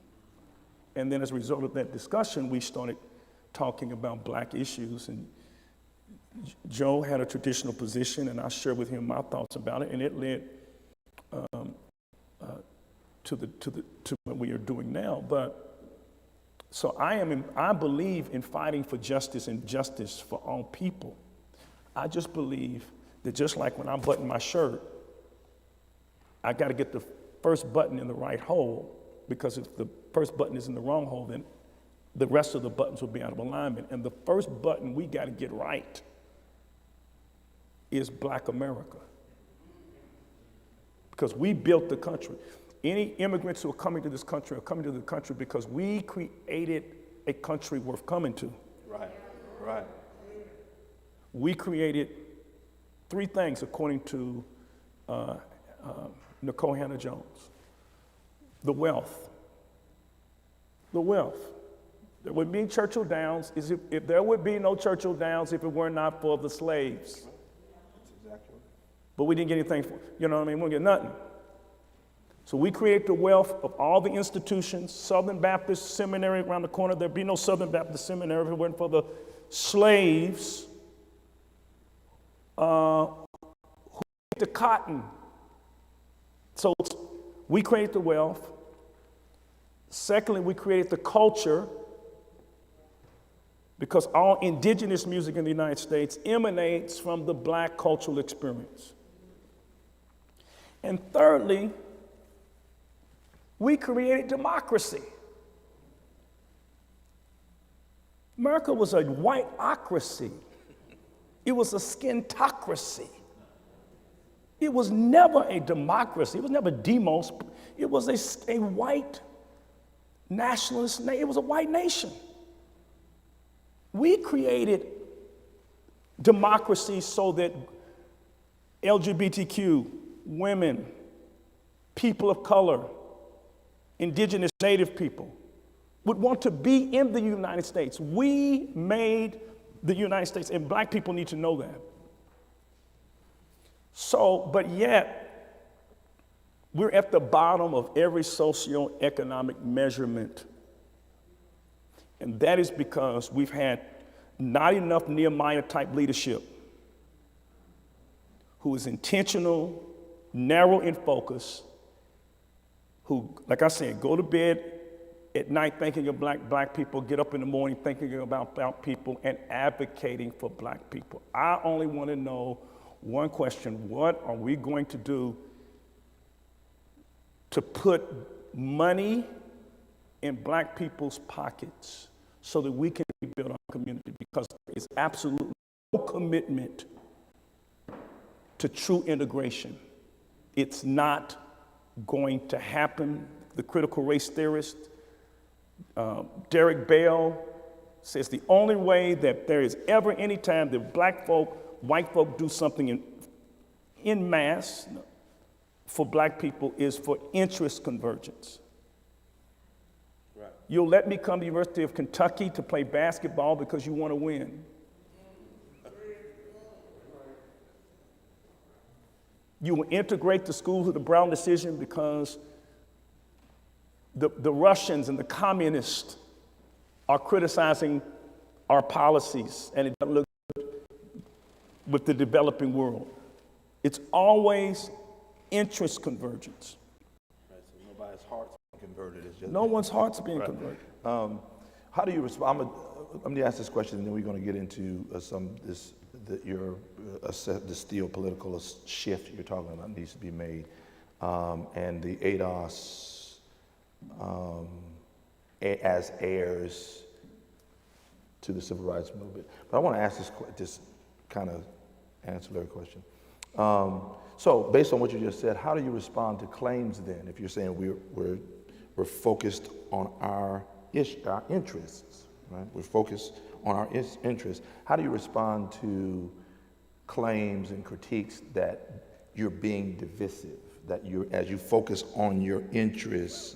And then as a result of that discussion, we started talking about black issues, and Joe had a traditional position, and I shared with him my thoughts about it, and it led to what we are doing now. But so I believe in fighting for justice and justice for all people. I just believe that just like when I button my shirt, I got to get the first button in the right hole, because if the first button is in the wrong hole, then the rest of the buttons will be out of alignment. And the first button we got to get right is Black America, because we built the country. Any immigrants who are coming to this country are coming to the country because we created a country worth coming to.
Right.
We created three things according to Nicole Hannah-Jones. The wealth. There would be Churchill Downs. If there would be no Churchill Downs if it were not for the slaves.
That's exactly.
But we didn't get anything for, we didn't get nothing. So we create the wealth of all the institutions. Southern Baptist Seminary around the corner. There'd be no Southern Baptist Seminary if it weren't for the slaves who made the cotton. So we create the wealth. Secondly, we created the culture, because all indigenous music in the United States emanates from the Black cultural experience. And thirdly, we created democracy. America was a whiteocracy. It was a skintocracy. It was never a democracy. It was never demos. It was a white nationalist nation. It was a white nation. We created democracy so that LGBTQ, women, people of color, indigenous native people would want to be in the United States. We made the United States, and black people need to know that. So, but yet, we're at the bottom of every socioeconomic measurement. And that is because we've had not enough Nehemiah-type leadership who is intentional, narrow in focus, who, like I said, go to bed at night thinking of black people, get up in the morning thinking about people and advocating for black people. I only want to know one question: what are we going to do to put money in black people's pockets so that we can rebuild our community? Because there is absolutely no commitment to true integration. It's not going to happen. The critical race theorist, Derek Bell, says the only way that there is ever any time that black folk, white folk do something in mass for black people is for interest convergence. Right. You'll let me come to the University of Kentucky to play basketball because you want to win. You will integrate the schools of the Brown decision because the Russians and the communists are criticizing our policies, and it doesn't look good with the developing world. It's always interest convergence.
Right, so nobody's heart's being converted. It's just
no one's heart's being converted.
How do you respond? Let me ask this question, and then we're going to get into the steel political shift you're talking about needs to be made, and the ADOS as heirs to the civil rights movement. But I want to ask this kind of ancillary question. So based on what you just said, how do you respond to claims then, if you're saying we're focused on our interests, right? We're focused on our interests. How do you respond to claims and critiques that you're being divisive, that as you focus on your interests,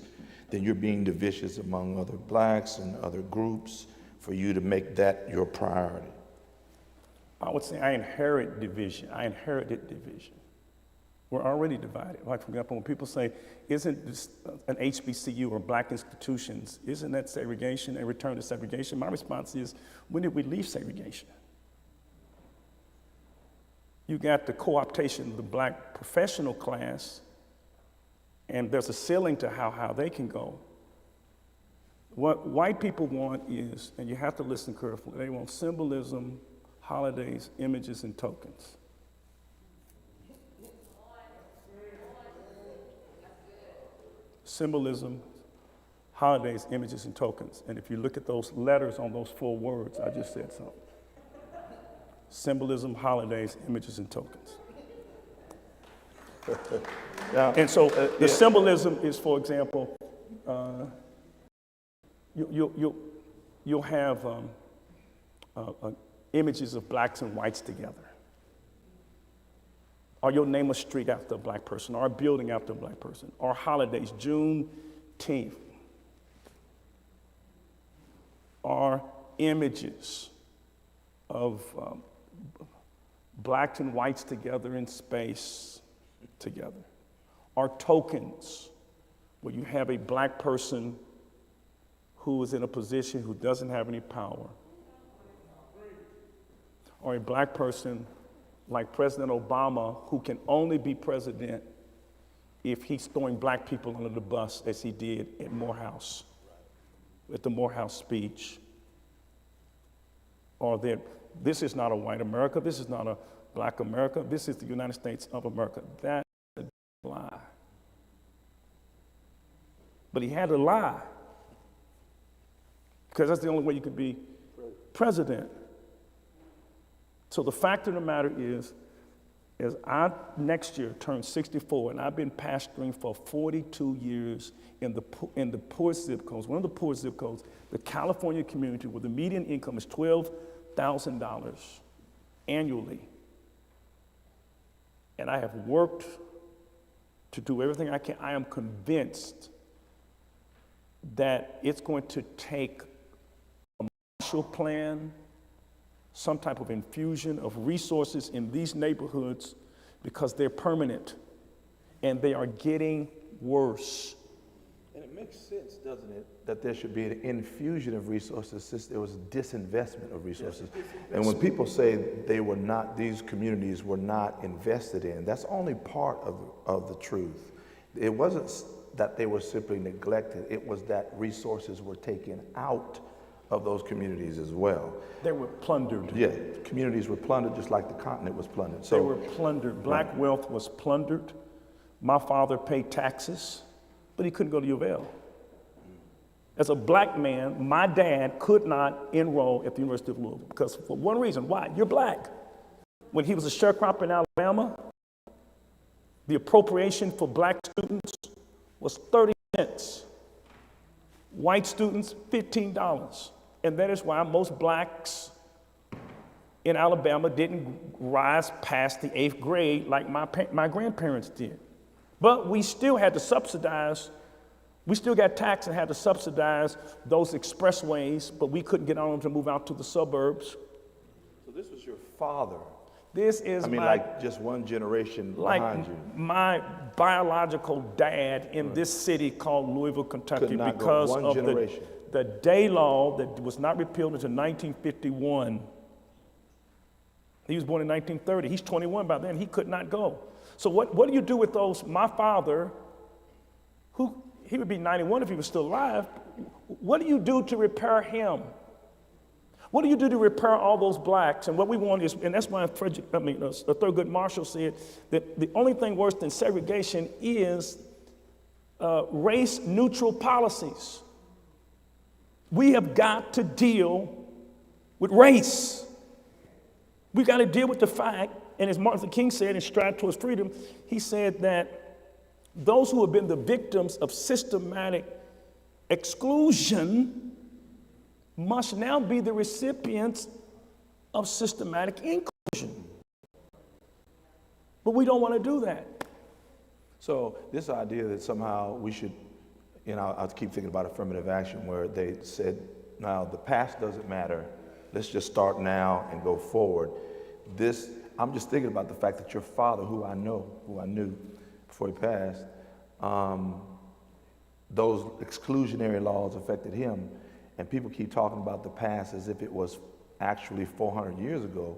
then you're being divisive among other blacks and other groups for you to make that your priority?
I would say I inherited division. We're already divided. Like, for example, when people say, isn't this an HBCU or black institutions, isn't that segregation, a return to segregation? My response is, when did we leave segregation? You got the co-optation of the black professional class, and there's a ceiling to how they can go. What white people want is, and you have to listen carefully, they want symbolism, holidays, images, and tokens. Symbolism, holidays, images, and tokens. And if you look at those letters on those 4 words, I just said something. Symbolism, holidays, images, and tokens. And so the symbolism is, for example, you'll have images of blacks and whites together. Or you'll name a street after a black person, or a building after a black person, or holidays, Juneteenth, or images of blacks and whites together in space together, or tokens, where you have a black person who is in a position who doesn't have any power, or a black person like President Obama, who can only be president if he's throwing black people under the bus, as he did at Morehouse, at the Morehouse speech. Or that this is not a white America, this is not a black America, this is the United States of America. That's a lie. But he had to lie, because that's the only way you could be president. So the fact of the matter is I next year turn 64, and I've been pastoring for 42 years in the poorest zip codes, one of the poorest zip codes, the California community, where the median income is $12,000 annually. And I have worked to do everything I can. I am convinced that it's going to take a Marshall Plan, some type of infusion of resources in these neighborhoods, because they're permanent and they are getting worse.
And it makes sense, doesn't it, that there should be an infusion of resources since there was disinvestment of resources. And when people say these communities were not invested in, that's only part of the truth. It wasn't that they were simply neglected, it was that resources were taken out of those communities as well.
They were plundered.
Yeah, communities were plundered just like the continent was plundered. So
they were plundered. Black wealth was plundered. My father paid taxes, but he couldn't go to U of L. As a black man, my dad could not enroll at the University of Louisville because for one reason. Why? You're black. When he was a sharecropper in Alabama, the appropriation for black students was 30 cents. White students, $15. And that is why most blacks in Alabama didn't rise past the 8th grade like my grandparents did. But we still had to subsidize, we still got taxed and had to subsidize those expressways, but we couldn't get on them to move out to the suburbs.
So this was your father.
This is
like just one generation behind you.
My biological dad in this city called Louisville, Kentucky, because of the Day Law that was not repealed until 1951. He was born in 1930. He's 21 by then. He could not go. So what do you do with those? My father, he would be 91 if he was still alive. What do you do to repair him? What do you do to repair all those blacks? And what we want is, and that's why Thurgood Marshall said that the only thing worse than segregation is race-neutral policies. We have got to deal with race. We've got to deal with the fact, and as Martin Luther King said in Stride Towards Freedom, he said that those who have been the victims of systematic exclusion must now be the recipients of systematic inclusion. But we don't want to do that.
So this idea that somehow we should, I keep thinking about affirmative action where they said, now the past doesn't matter, let's just start now and go forward. I'm just thinking about the fact that your father, who I knew before he passed, those exclusionary laws affected him. And people keep talking about the past as if it was actually 400 years ago,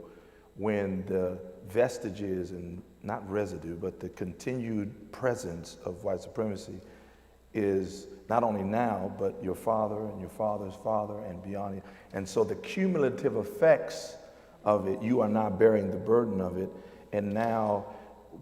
when the vestiges and not residue, but the continued presence of white supremacy is not only now, but your father and your father's father and beyond it. And so the cumulative effects of it, you are now bearing the burden of it. And now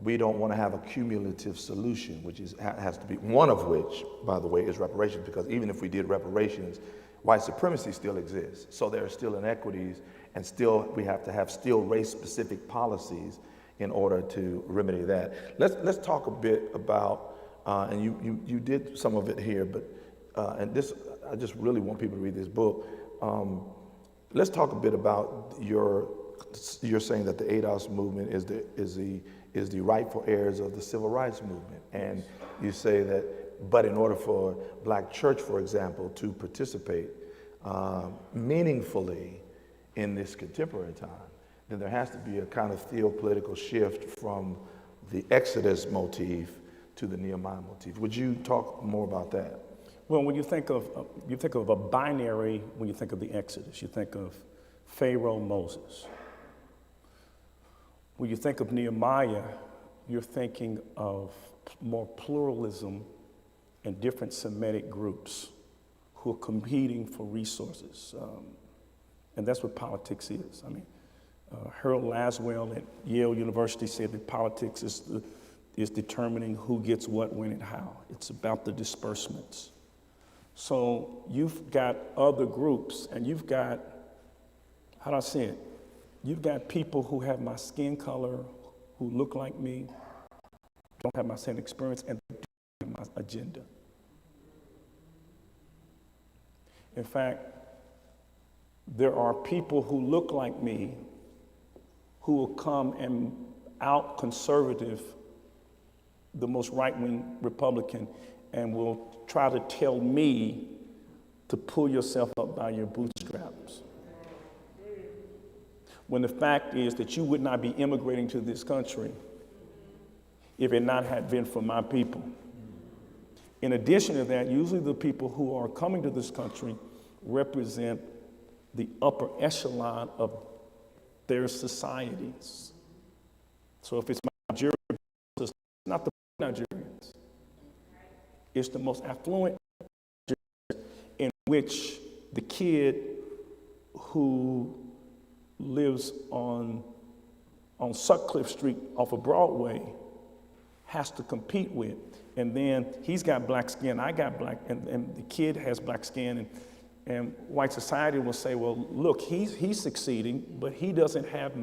we don't want to have a cumulative solution, which has to be, one of which, by the way, is reparations, because even if we did reparations, white supremacy still exists. So there are still inequities, and still we have to have still race-specific policies in order to remedy that. Let's talk a bit about, and you did some of it here, but and this, I just really want people to read this book. Let's talk a bit about you're saying that the ADOS movement is the rightful heirs of the civil rights movement, and you say that. But in order for Black church, for example, to participate meaningfully in this contemporary time, then there has to be a kind of theopolitical shift from the Exodus motif to the Nehemiah motif. Would you talk more about that?
Well, when you think of a binary, when you think of the Exodus, you think of Pharaoh, Moses. When you think of Nehemiah, you're thinking of more pluralism and different Semitic groups who are competing for resources. And that's what politics is. I mean, Harold Laswell at Yale University said that politics is determining who gets what, when, and how. It's about the disbursements. So you've got other groups, and you've got, how do I say it? You've got people who have my skin color, who look like me, don't have my same experience, and do have my agenda. In fact, there are people who look like me who will come and out conservative the most right-wing Republican and will try to tell me to pull yourself up by your bootstraps. When the fact is that you would not be immigrating to this country if it not had been for my people. In addition to that, usually the people who are coming to this country represent the upper echelon of their societies. So if it's Nigeria, it's not the Nigerians. It's the most affluent Nigerians, in which the kid who lives on Sutcliffe Street off of Broadway has to compete with. And then he's got black skin, I got black, and the kid has black skin, and white society will say, well, look, he's succeeding, but he doesn't have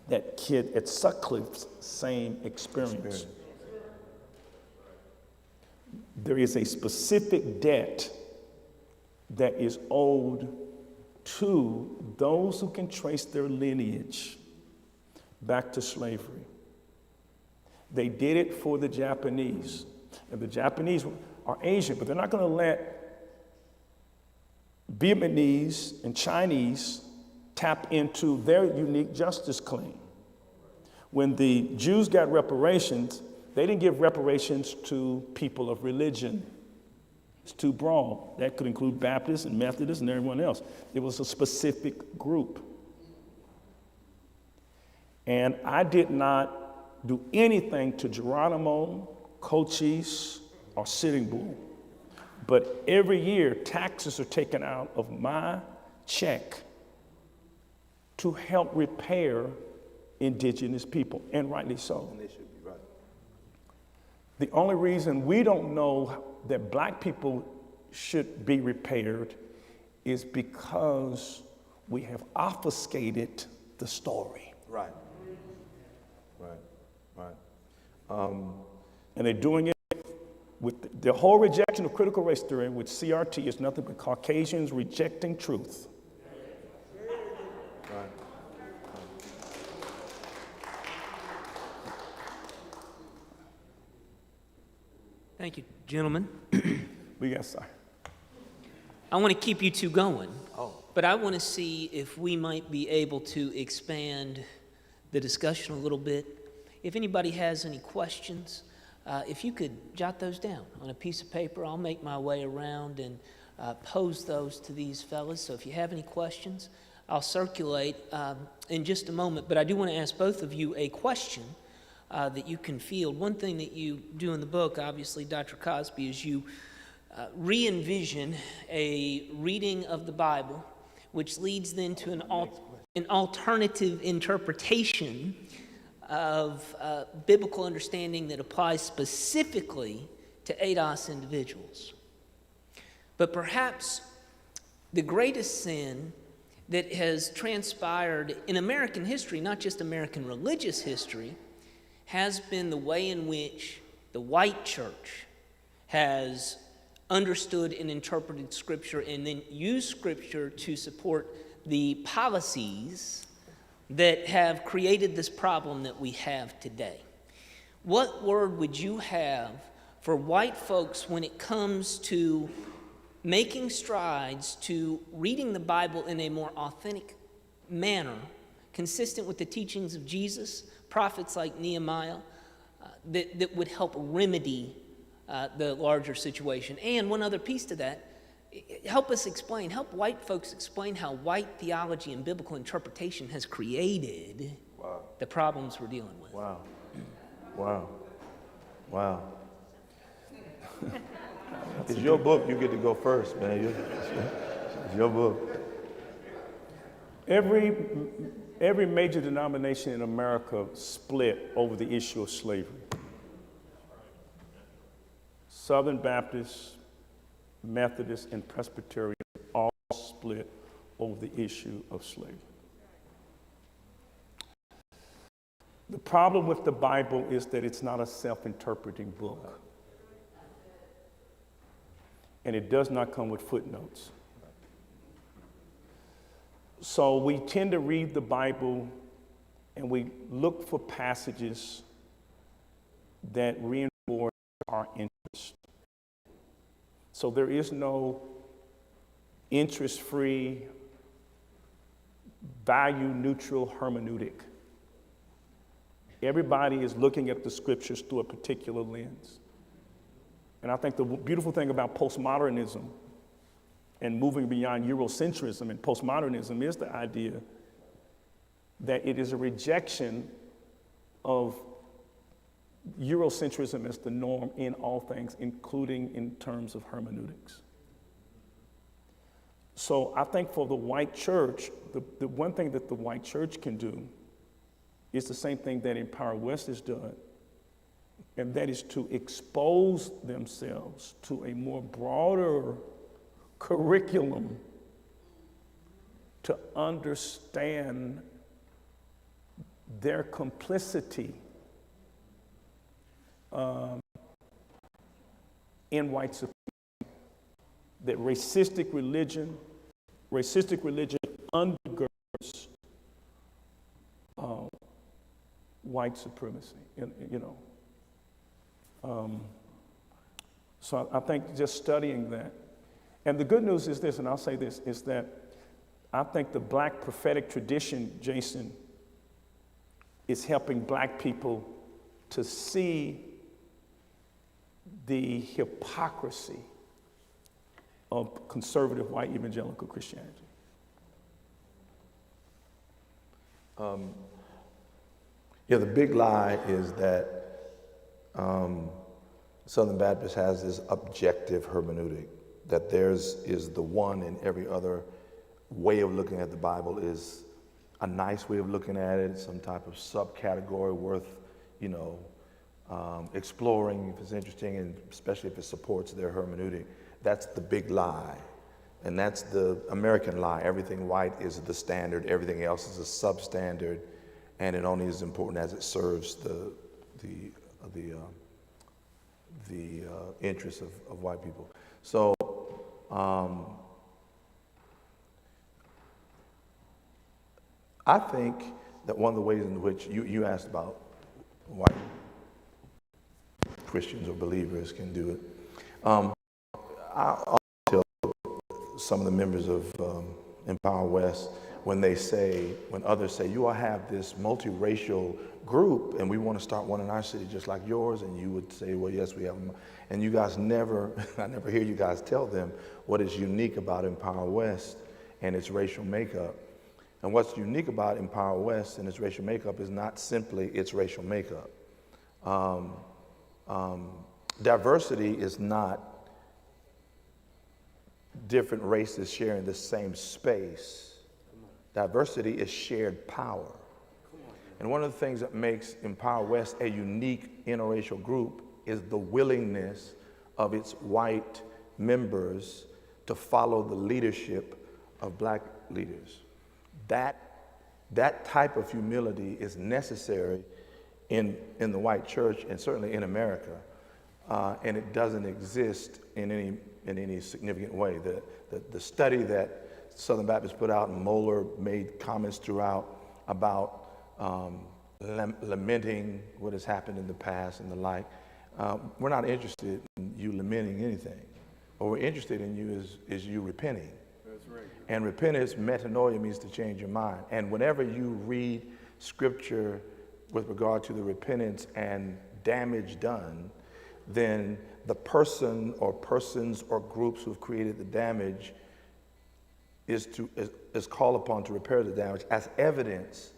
that kid at Sutcliffe's same experience. There is a specific debt that is owed to those who can trace their lineage back to slavery. They did it for the Japanese. And the Japanese are Asian, but they're not going to let Vietnamese and Chinese tap into their unique justice claim. When the Jews got reparations, they didn't give reparations to people of religion. It's too broad. That could include Baptists and Methodists and everyone else. It was a specific group. And I did not do anything to Geronimo, Cochise, or Sitting Bull. But every year, taxes are taken out of my check to help repair indigenous people, and rightly so.
And they should be right.
The only reason we don't know that black people should be repaired is because we have obfuscated the story.
Right.
And they're doing it with the whole rejection of critical race theory, which CRT is nothing but Caucasians rejecting truth.
Right.
Thank you, gentlemen.
We got sorry.
I want to keep you two going, but I want to see if we might be able to expand the discussion a little bit. If anybody has any questions, if you could jot those down on a piece of paper, I'll make my way around and pose those to these fellas. So if you have any questions, I'll circulate in just a moment. But I do want to ask both of you a question that you can field. One thing that you do in the book, obviously, Dr. Cosby, is you re-envision a reading of the Bible, which leads then to an alternative interpretation of biblical understanding that applies specifically to ADOS individuals. But perhaps the greatest sin that has transpired in American history, not just American religious history, has been the way in which the white church has understood and interpreted Scripture and then used Scripture to support the policies that have created this problem that we have today. What word would you have for white folks when it comes to making strides to reading the Bible in a more authentic manner, consistent with the teachings of Jesus, prophets like Nehemiah, that would help remedy the larger situation? And one other piece to that, help white folks explain how white theology and biblical interpretation has created the problems we're dealing with.
Wow. It's your book, you get to go first, man. It's your book.
Every major denomination in America split over the issue of slavery. Southern Baptists, Methodists, and Presbyterians all split over the issue of slavery. The problem with the Bible is that it's not a self-interpreting book. And it does not come with footnotes. So we tend to read the Bible and we look for passages that reinforce our interest. So there is no interest-free, value-neutral hermeneutic. Everybody is looking at the scriptures through a particular lens. And I think the beautiful thing about postmodernism and moving beyond Eurocentrism and postmodernism is the idea that it is a rejection of Eurocentrism as the norm in all things, including in terms of hermeneutics. So I think for the white church, the one thing that the white church can do is the same thing that Empower West has done, and that is to expose themselves to a more broader curriculum to understand their complicity in white supremacy. That racistic religion undergirds white supremacy, So I think just studying that. And the good news is this, and I'll say this, is that I think the black prophetic tradition, Jason, is helping black people to see the hypocrisy of conservative white evangelical Christianity.
Yeah, the big lie is that Southern Baptist has this objective hermeneutic, that theirs is the one and every other way of looking at the Bible is a nice way of looking at it, some type of subcategory worth, exploring if it's interesting, and especially if it supports their hermeneutic. That's the big lie. And that's the American lie. Everything white is the standard, everything else is a substandard, and it only is important as it serves the interests of white people. So I think that one of the ways in which you asked about white Christians or believers can do it. I'll tell some of the members of Empower West when others say, you all have this multiracial group and we want to start one in our city just like yours, and you would say, well, yes, we have them. And you guys I never hear you guys tell them what is unique about Empower West and its racial makeup. And what's unique about Empower West and its racial makeup is not simply its racial makeup. Diversity is not different races sharing the same space. Diversity is shared power. And one of the things that makes Empower West a unique interracial group is the willingness of its white members to follow the leadership of black leaders. That type of humility is necessary in the white church and certainly in America, and it doesn't exist in any significant way. The study that Southern Baptist put out, and Moeller made comments throughout about lamenting what has happened in the past and the like. We're not interested in you lamenting anything. What we're interested in you is you repenting. That's right. And repentance, metanoia, means to change your mind. And whenever you read scripture with regard to the repentance and damage done, then the person or persons or groups who have created the damage is called upon to repair the damage as evidence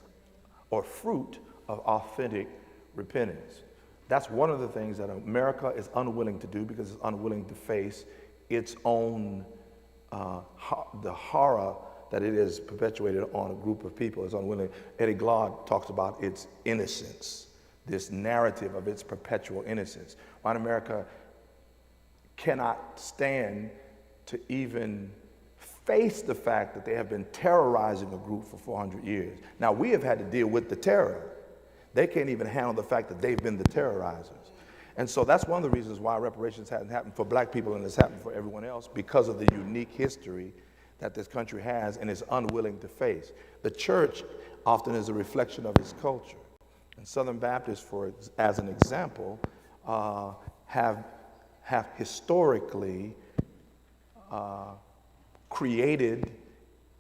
or fruit of authentic repentance. That's one of the things that America is unwilling to do, because it's unwilling to face its own, the horror that it has perpetuated on a group of people. It's unwilling. Eddie Glaude talks about its innocence, this narrative of its perpetual innocence. White America cannot stand to even face the fact that they have been terrorizing a group for 400 years. Now, we have had to deal with the terror. They can't even handle the fact that they've been the terrorizers. And so that's one of the reasons why reparations hadn't happened for black people and it's happened for everyone else, because of the unique history that this country has and is unwilling to face. The church often is a reflection of its culture. And Southern Baptists, as an example, have historically created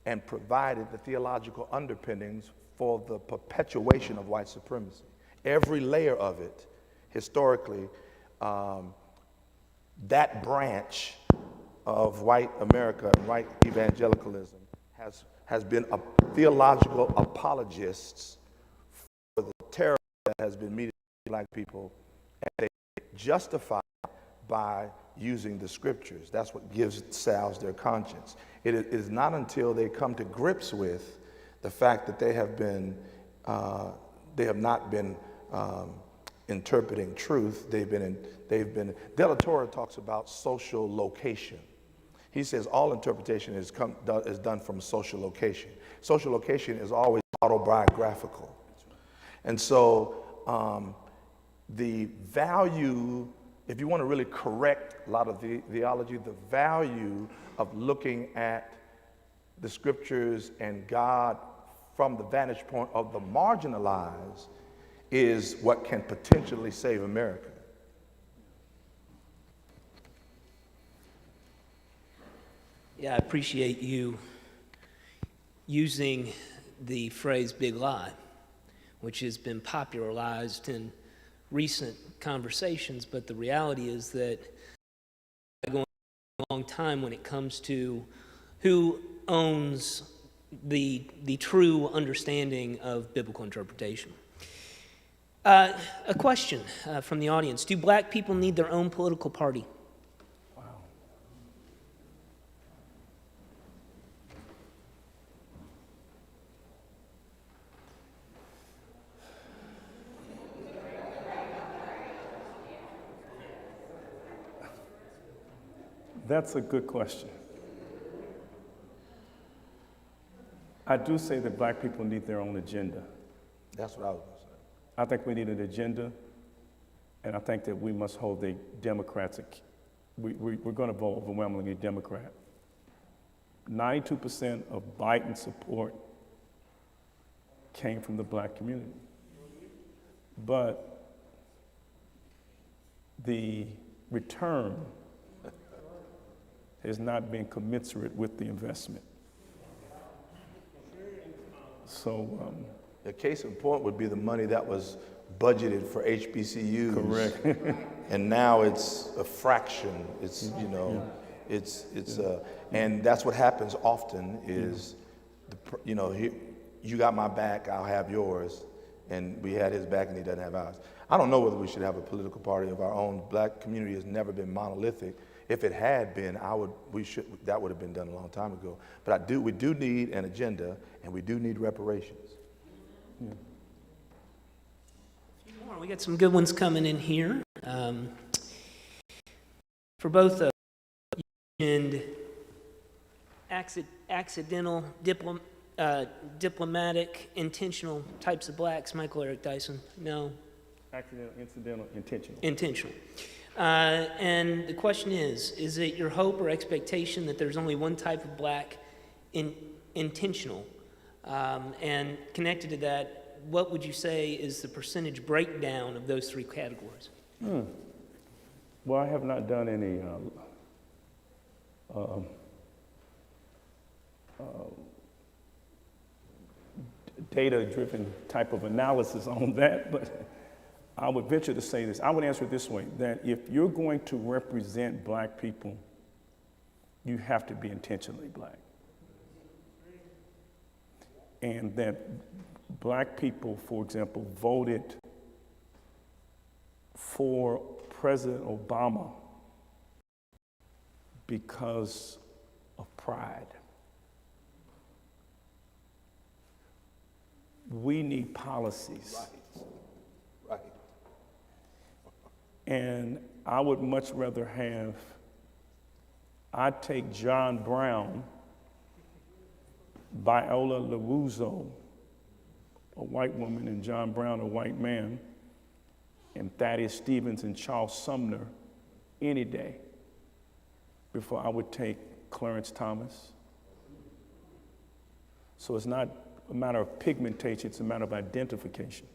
and provided the theological underpinnings for the perpetuation of white supremacy. Every layer of it, historically, that branch of white America and white evangelicalism has been a theological apologists for the terror that has been meted to black people, and they justify by using the scriptures. That's what salves their conscience. It is not until they come to grips with the fact that they have not been interpreting truth. Della Torre talks about social location. He says all interpretation is done from social location. Social location is always autobiographical. And so the value, if you want to really correct a lot of the theology, the value of looking at the scriptures and God from the vantage point of the marginalized is what can potentially save America.
Yeah, I appreciate you using the phrase big lie, which has been popularized in recent conversations, but the reality is that going a long time when it comes to who owns the true understanding of biblical interpretation. A question from the audience. Do black people need their own political party?
Wow. That's a good question. I do say that black people need their own agenda.
That's what I was going to say.
I think we need an agenda, and I think that we must hold the Democrats. We're going to vote overwhelmingly Democrat. 92% of Biden support came from the black community. But the return has not been commensurate with the investment. So,
the case in point would be the money that was budgeted for HBCUs.
correct.
And now it's a fraction. It's, and that's what happens often is, you got my back, I'll have yours. And we had his back and he doesn't have ours. I don't know whether we should have a political party of our own. Black community has never been monolithic. If it had been, that would have been done a long time ago. But we do need an agenda, and we do need reparations.
Yeah.
A few more. We got some good ones coming in here. For both of you mentioned accidental, diplomatic, intentional types of blacks. Michael Eric Dyson, no?
Accidental, incidental, intentional.
Intentional. And the question is it your hope or expectation that there's only one type of black intentional? And connected to that, what would you say is the percentage breakdown of those three categories?
Well, I have not done any data-driven type of analysis on that, but I would venture to say this. I would answer it this way, that if you're going to represent black people, you have to be intentionally black. And that black people, for example, voted for President Obama because of pride. We need policies.
Right.
And I would much rather I'd take John Brown, Viola LaRusso, a white woman, and John Brown, a white man, and Thaddeus Stevens and Charles Sumner any day before I would take Clarence Thomas. So it's not a matter of pigmentation, it's a matter of identification.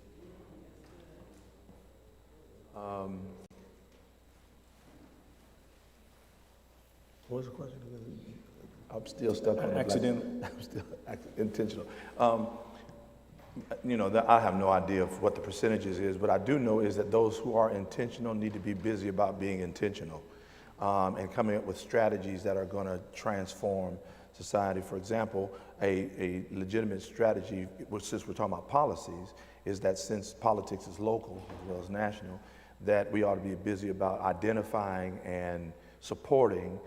What was the question? I'm still stuck on the
Accidental.
I'm still intentional. You know, I have no idea of what the percentages is, but I do know is that those who are intentional need to be busy about being intentional and coming up with strategies that are going to transform society. For example, a legitimate strategy, since we're talking about policies, is that since politics is local as well as national, that we ought to be busy about identifying and supporting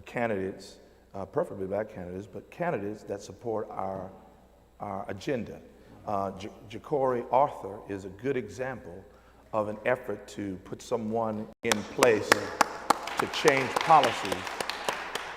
candidates, preferably black candidates, but candidates that support our agenda. Ja'Cory Arthur is a good example of an effort to put someone in place to change policies.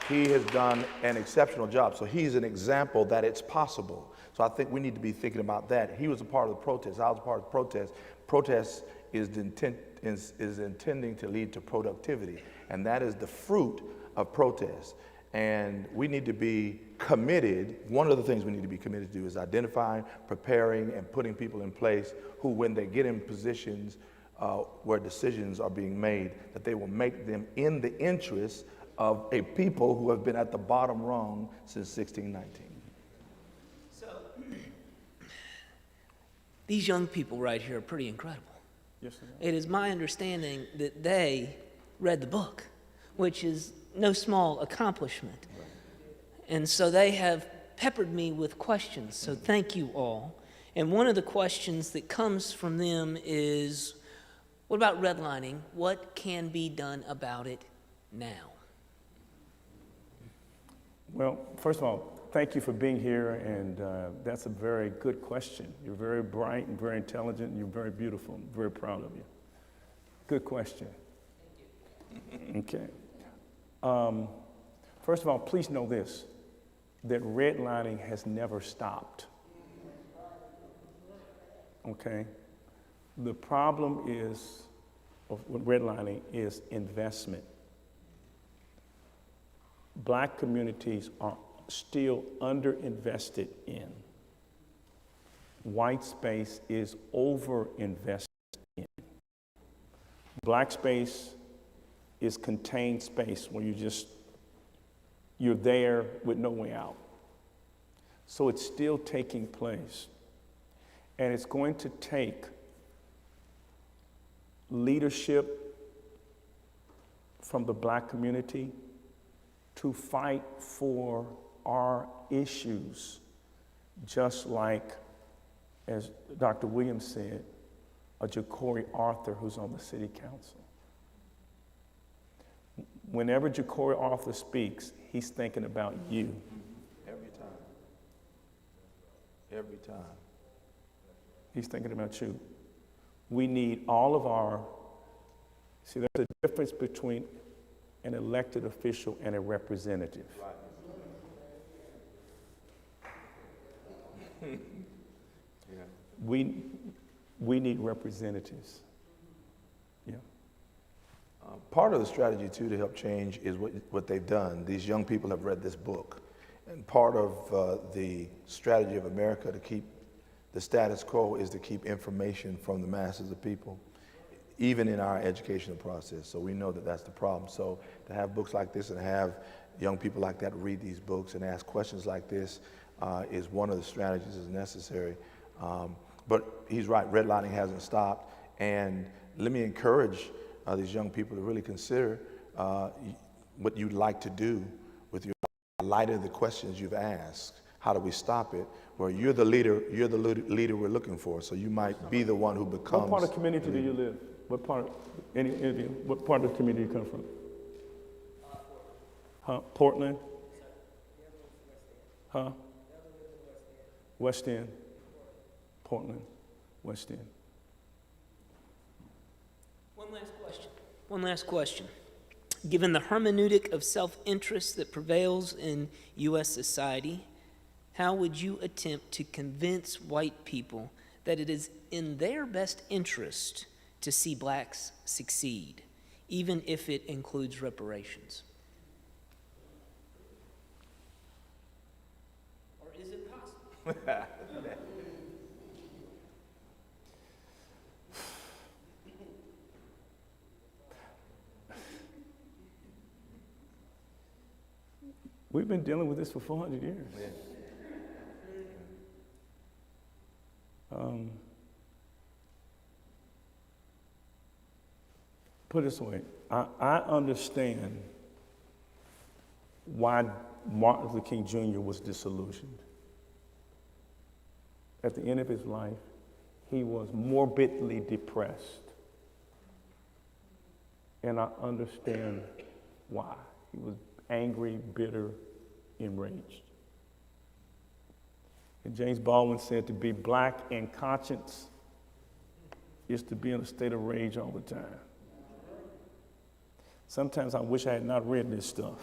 He has done an exceptional job. So he's an example that it's possible. So I think we need to be thinking about that. He was a part of the protest. I was a part of the protest. Protest is intending to lead to productivity. And that is the fruit of protest. And we need to be committed. One of the things we need to be committed to do is identifying, preparing, and putting people in place who, when they get in positions where decisions are being made, that they will make them in the interest of a people who have been at the bottom rung since 1619.
So, these young people right here are pretty incredible.
Yes, sir.
It is my understanding that they read the book, which is no small accomplishment. And so they have peppered me with questions, so thank you all. And one of the questions that comes from them is, what about redlining? What can be done about it now?
Well, first of all, thank you for being here, and that's a very good question. You're very bright and very intelligent, and you're very beautiful. I'm very proud of you. Good question. Thank you. Okay. First of all, please know this, that redlining has never stopped. Okay? The problem is, with redlining, is investment. Black communities are still underinvested in. White space is overinvested in. Black space is contained space where you're there with no way out. So it's still taking place. And it's going to take leadership from the black community to fight for our issues, just like, as Dr. Williams said, a Ja'Cory Arthur who's on the city council. Whenever Ja'Cory Arthur speaks, he's thinking about you.
Every time. Every time.
He's thinking about you. We need all of our, see, there's a difference between an elected official and a representative.
Right. Yeah.
We need representatives. Yeah.
Part of the strategy, too, to help change is what they've done. These young people have read this book. And part of the strategy of America to keep the status quo is to keep information from the masses of people, even in our educational process. So we know that that's the problem. So to have books like this and have young people like that read these books and ask questions like this is one of the strategies that's necessary. But he's right, redlining hasn't stopped. And let me encourage these young people to really consider what you'd like to do with your light of the questions you've asked. How do we stop it? Well, you're the leader we're looking for, so you might be the one who becomes.
What part of the community do you live? What part, what part of the community do you come from? Huh? Portland? Huh? West End? Portland, West End.
One last question. Given the hermeneutic of self-interest that prevails in U.S. society, how would you attempt to convince white people that it is in their best interest to see blacks succeed, even if it includes reparations? Or is it possible?
We've been dealing with this for 400 years. Put it this way, I understand why Martin Luther King Jr. was disillusioned. At the end of his life, he was morbidly depressed. And I understand why. He was angry, bitter, enraged. And James Baldwin said to be black in conscience is to be in a state of rage all the time. Sometimes I wish I had not read this stuff.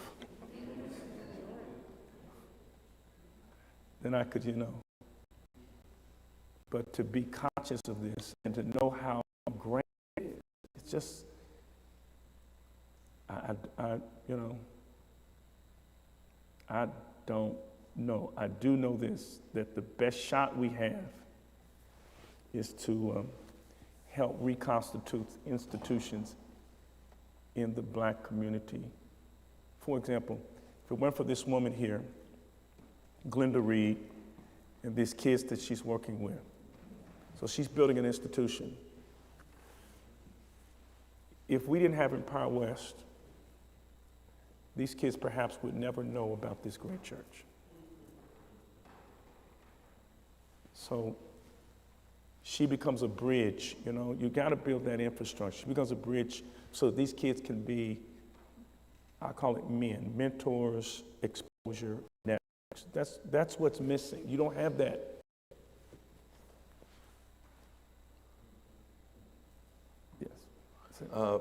Then I could, But to be conscious of this and to know how great it is, it's just, I don't know. I do know this, that the best shot we have is to help reconstitute institutions in the black community. For example, if it weren't for this woman here, Glenda Reed, and these kids that she's working with. So she's building an institution. If we didn't have Empower West, these kids perhaps would never know about this great church. So she becomes a bridge, you gotta build that infrastructure. She becomes a bridge so these kids can be, I call it mentors, exposure, networks. That's what's missing. You don't have that. Yes.
Were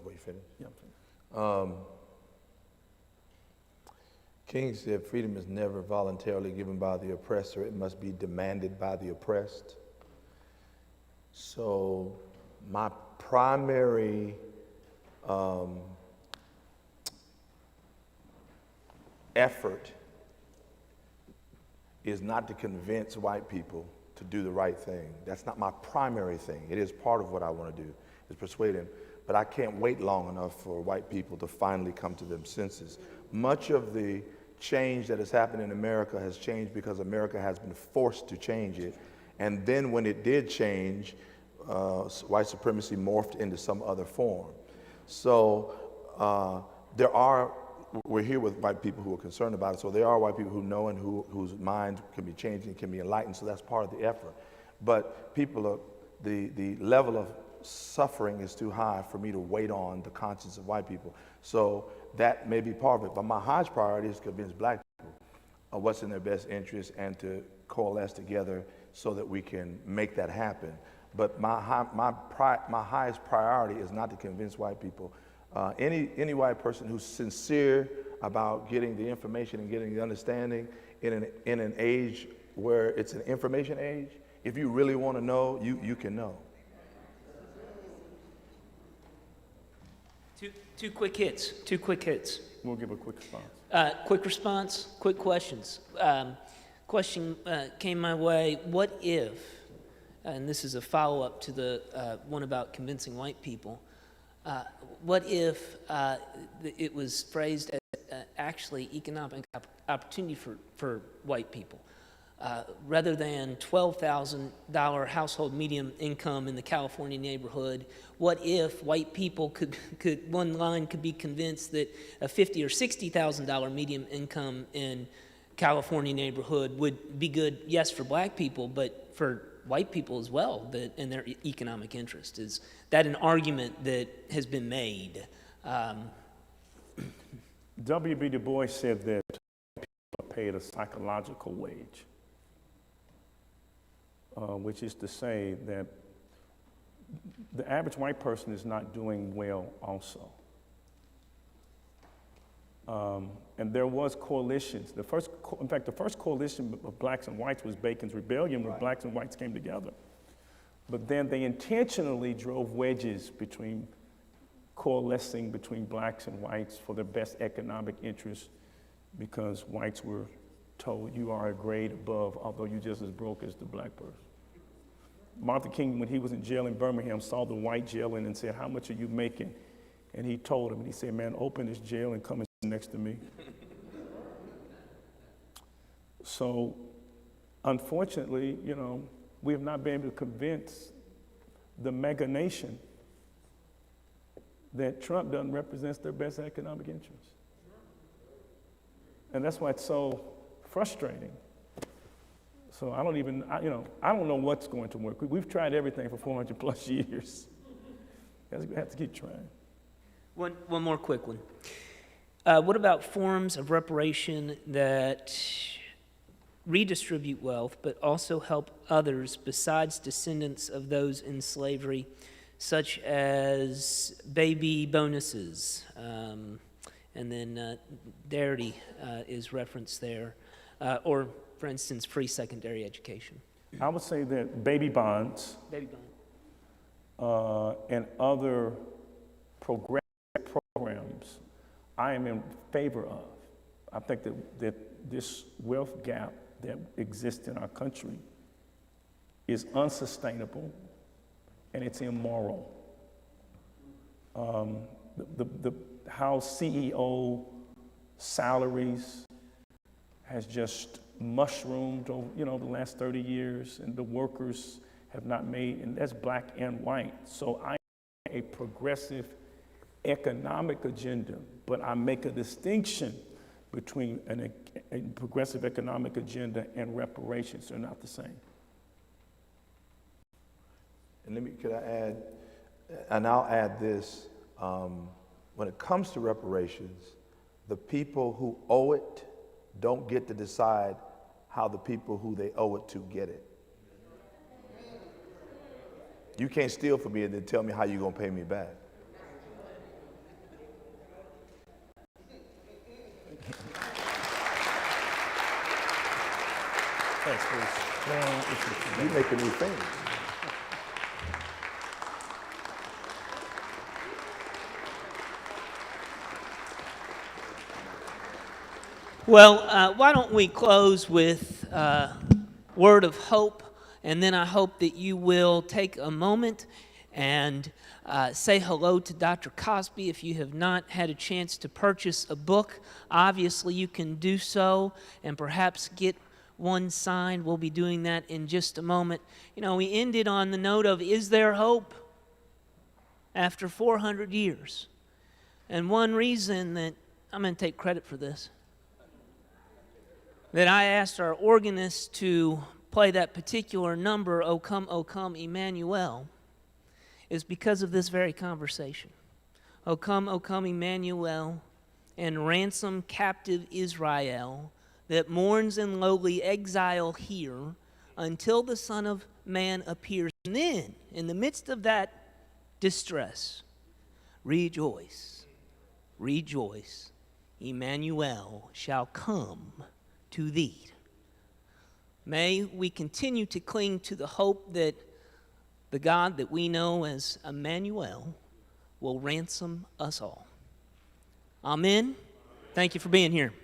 you finished?
Yeah, I'm finished.
King said, freedom is never voluntarily given by the oppressor. It must be demanded by the oppressed. So my primary effort is not to convince white people to do the right thing. That's not my primary thing. It is part of what I want to do, is persuade them. But I can't wait long enough for white people to finally come to their senses. Much of the change that has happened in America has changed because America has been forced to change it. And then when it did change, white supremacy morphed into some other form. So we're here with white people who are concerned about it. So there are white people who know and whose mind can be changed and can be enlightened. So that's part of the effort. But the level of suffering is too high for me to wait on the conscience of white people. So that may be part of it. But my highest priority is to convince black people of what's in their best interest and to coalesce together so that we can make that happen. But my highest priority is not to convince white people. Any white person who's sincere about getting the information and getting the understanding in an age where it's an information age, if you really want to know, you can know.
Two quick hits.
We'll give a quick response.
Quick response, quick questions. Question came my way, what if, and this is a follow-up to the one about convincing white people, what if it was phrased as actually economic opportunity for white people? Rather than $12,000 household median income in the California neighborhood, what if white people could one line could be convinced that a $50,000 or $60,000 median income in California neighborhood would be good, yes, for black people, but for white people as well, that in their economic interest? Is that an argument that has been made?
W.B. Du Bois said that people are paid a psychological wage, which is to say that the average white person is not doing well also. And there was coalitions. The first coalition of blacks and whites was Bacon's Rebellion, where blacks and whites came together. But then they intentionally drove wedges coalescing between blacks and whites for their best economic interests, because whites were told, you are a grade above, although you're just as broke as the black person. Martin King, when he was in jail in Birmingham, saw the white jailer and said, how much are you making? And he told him, and he said, man, open this jail and come and sit next to me. So, unfortunately, we have not been able to convince the mega nation that Trump doesn't represent their best economic interests. And that's why it's so frustrating. So I don't know what's going to work. We've tried everything for 400 plus years. We have to keep trying.
One more quick one. What about forms of reparation that redistribute wealth but also help others besides descendants of those in slavery, such as baby bonuses? And then Darity is referenced there, or, for instance, free secondary education.
I would say that baby bonds, and other programs, I am in favor of. I think that this wealth gap that exists in our country is unsustainable and it's immoral. How CEO salaries has just mushroomed over, the last 30 years, and the workers have not made, and that's black and white. So I have a progressive economic agenda, but I make a distinction between a progressive economic agenda and reparations. They're not the same.
And could I add, and I'll add this, when it comes to reparations, the people who owe it don't get to decide how the people who they owe it to get it. You can't steal from me and then tell me how you're going to pay me back.
Thanks, Bruce.
You make a new thing.
Well, why don't we close with a word of hope, and then I hope that you will take a moment and say hello to Dr. Cosby. If you have not had a chance to purchase a book, obviously you can do so and perhaps get one signed. We'll be doing that in just a moment. We ended on the note of, is there hope after 400 years? And one reason that, I'm going to take credit for this, that I asked our organist to play that particular number, O come, Emmanuel, is because of this very conversation. O come, Emmanuel, and ransom captive Israel that mourns in lowly exile here until the Son of Man appears. And then, in the midst of that distress, rejoice, rejoice, Emmanuel shall come to thee. May we continue to cling to the hope that the God that we know as Emmanuel will ransom us all. Amen. Thank you for being here.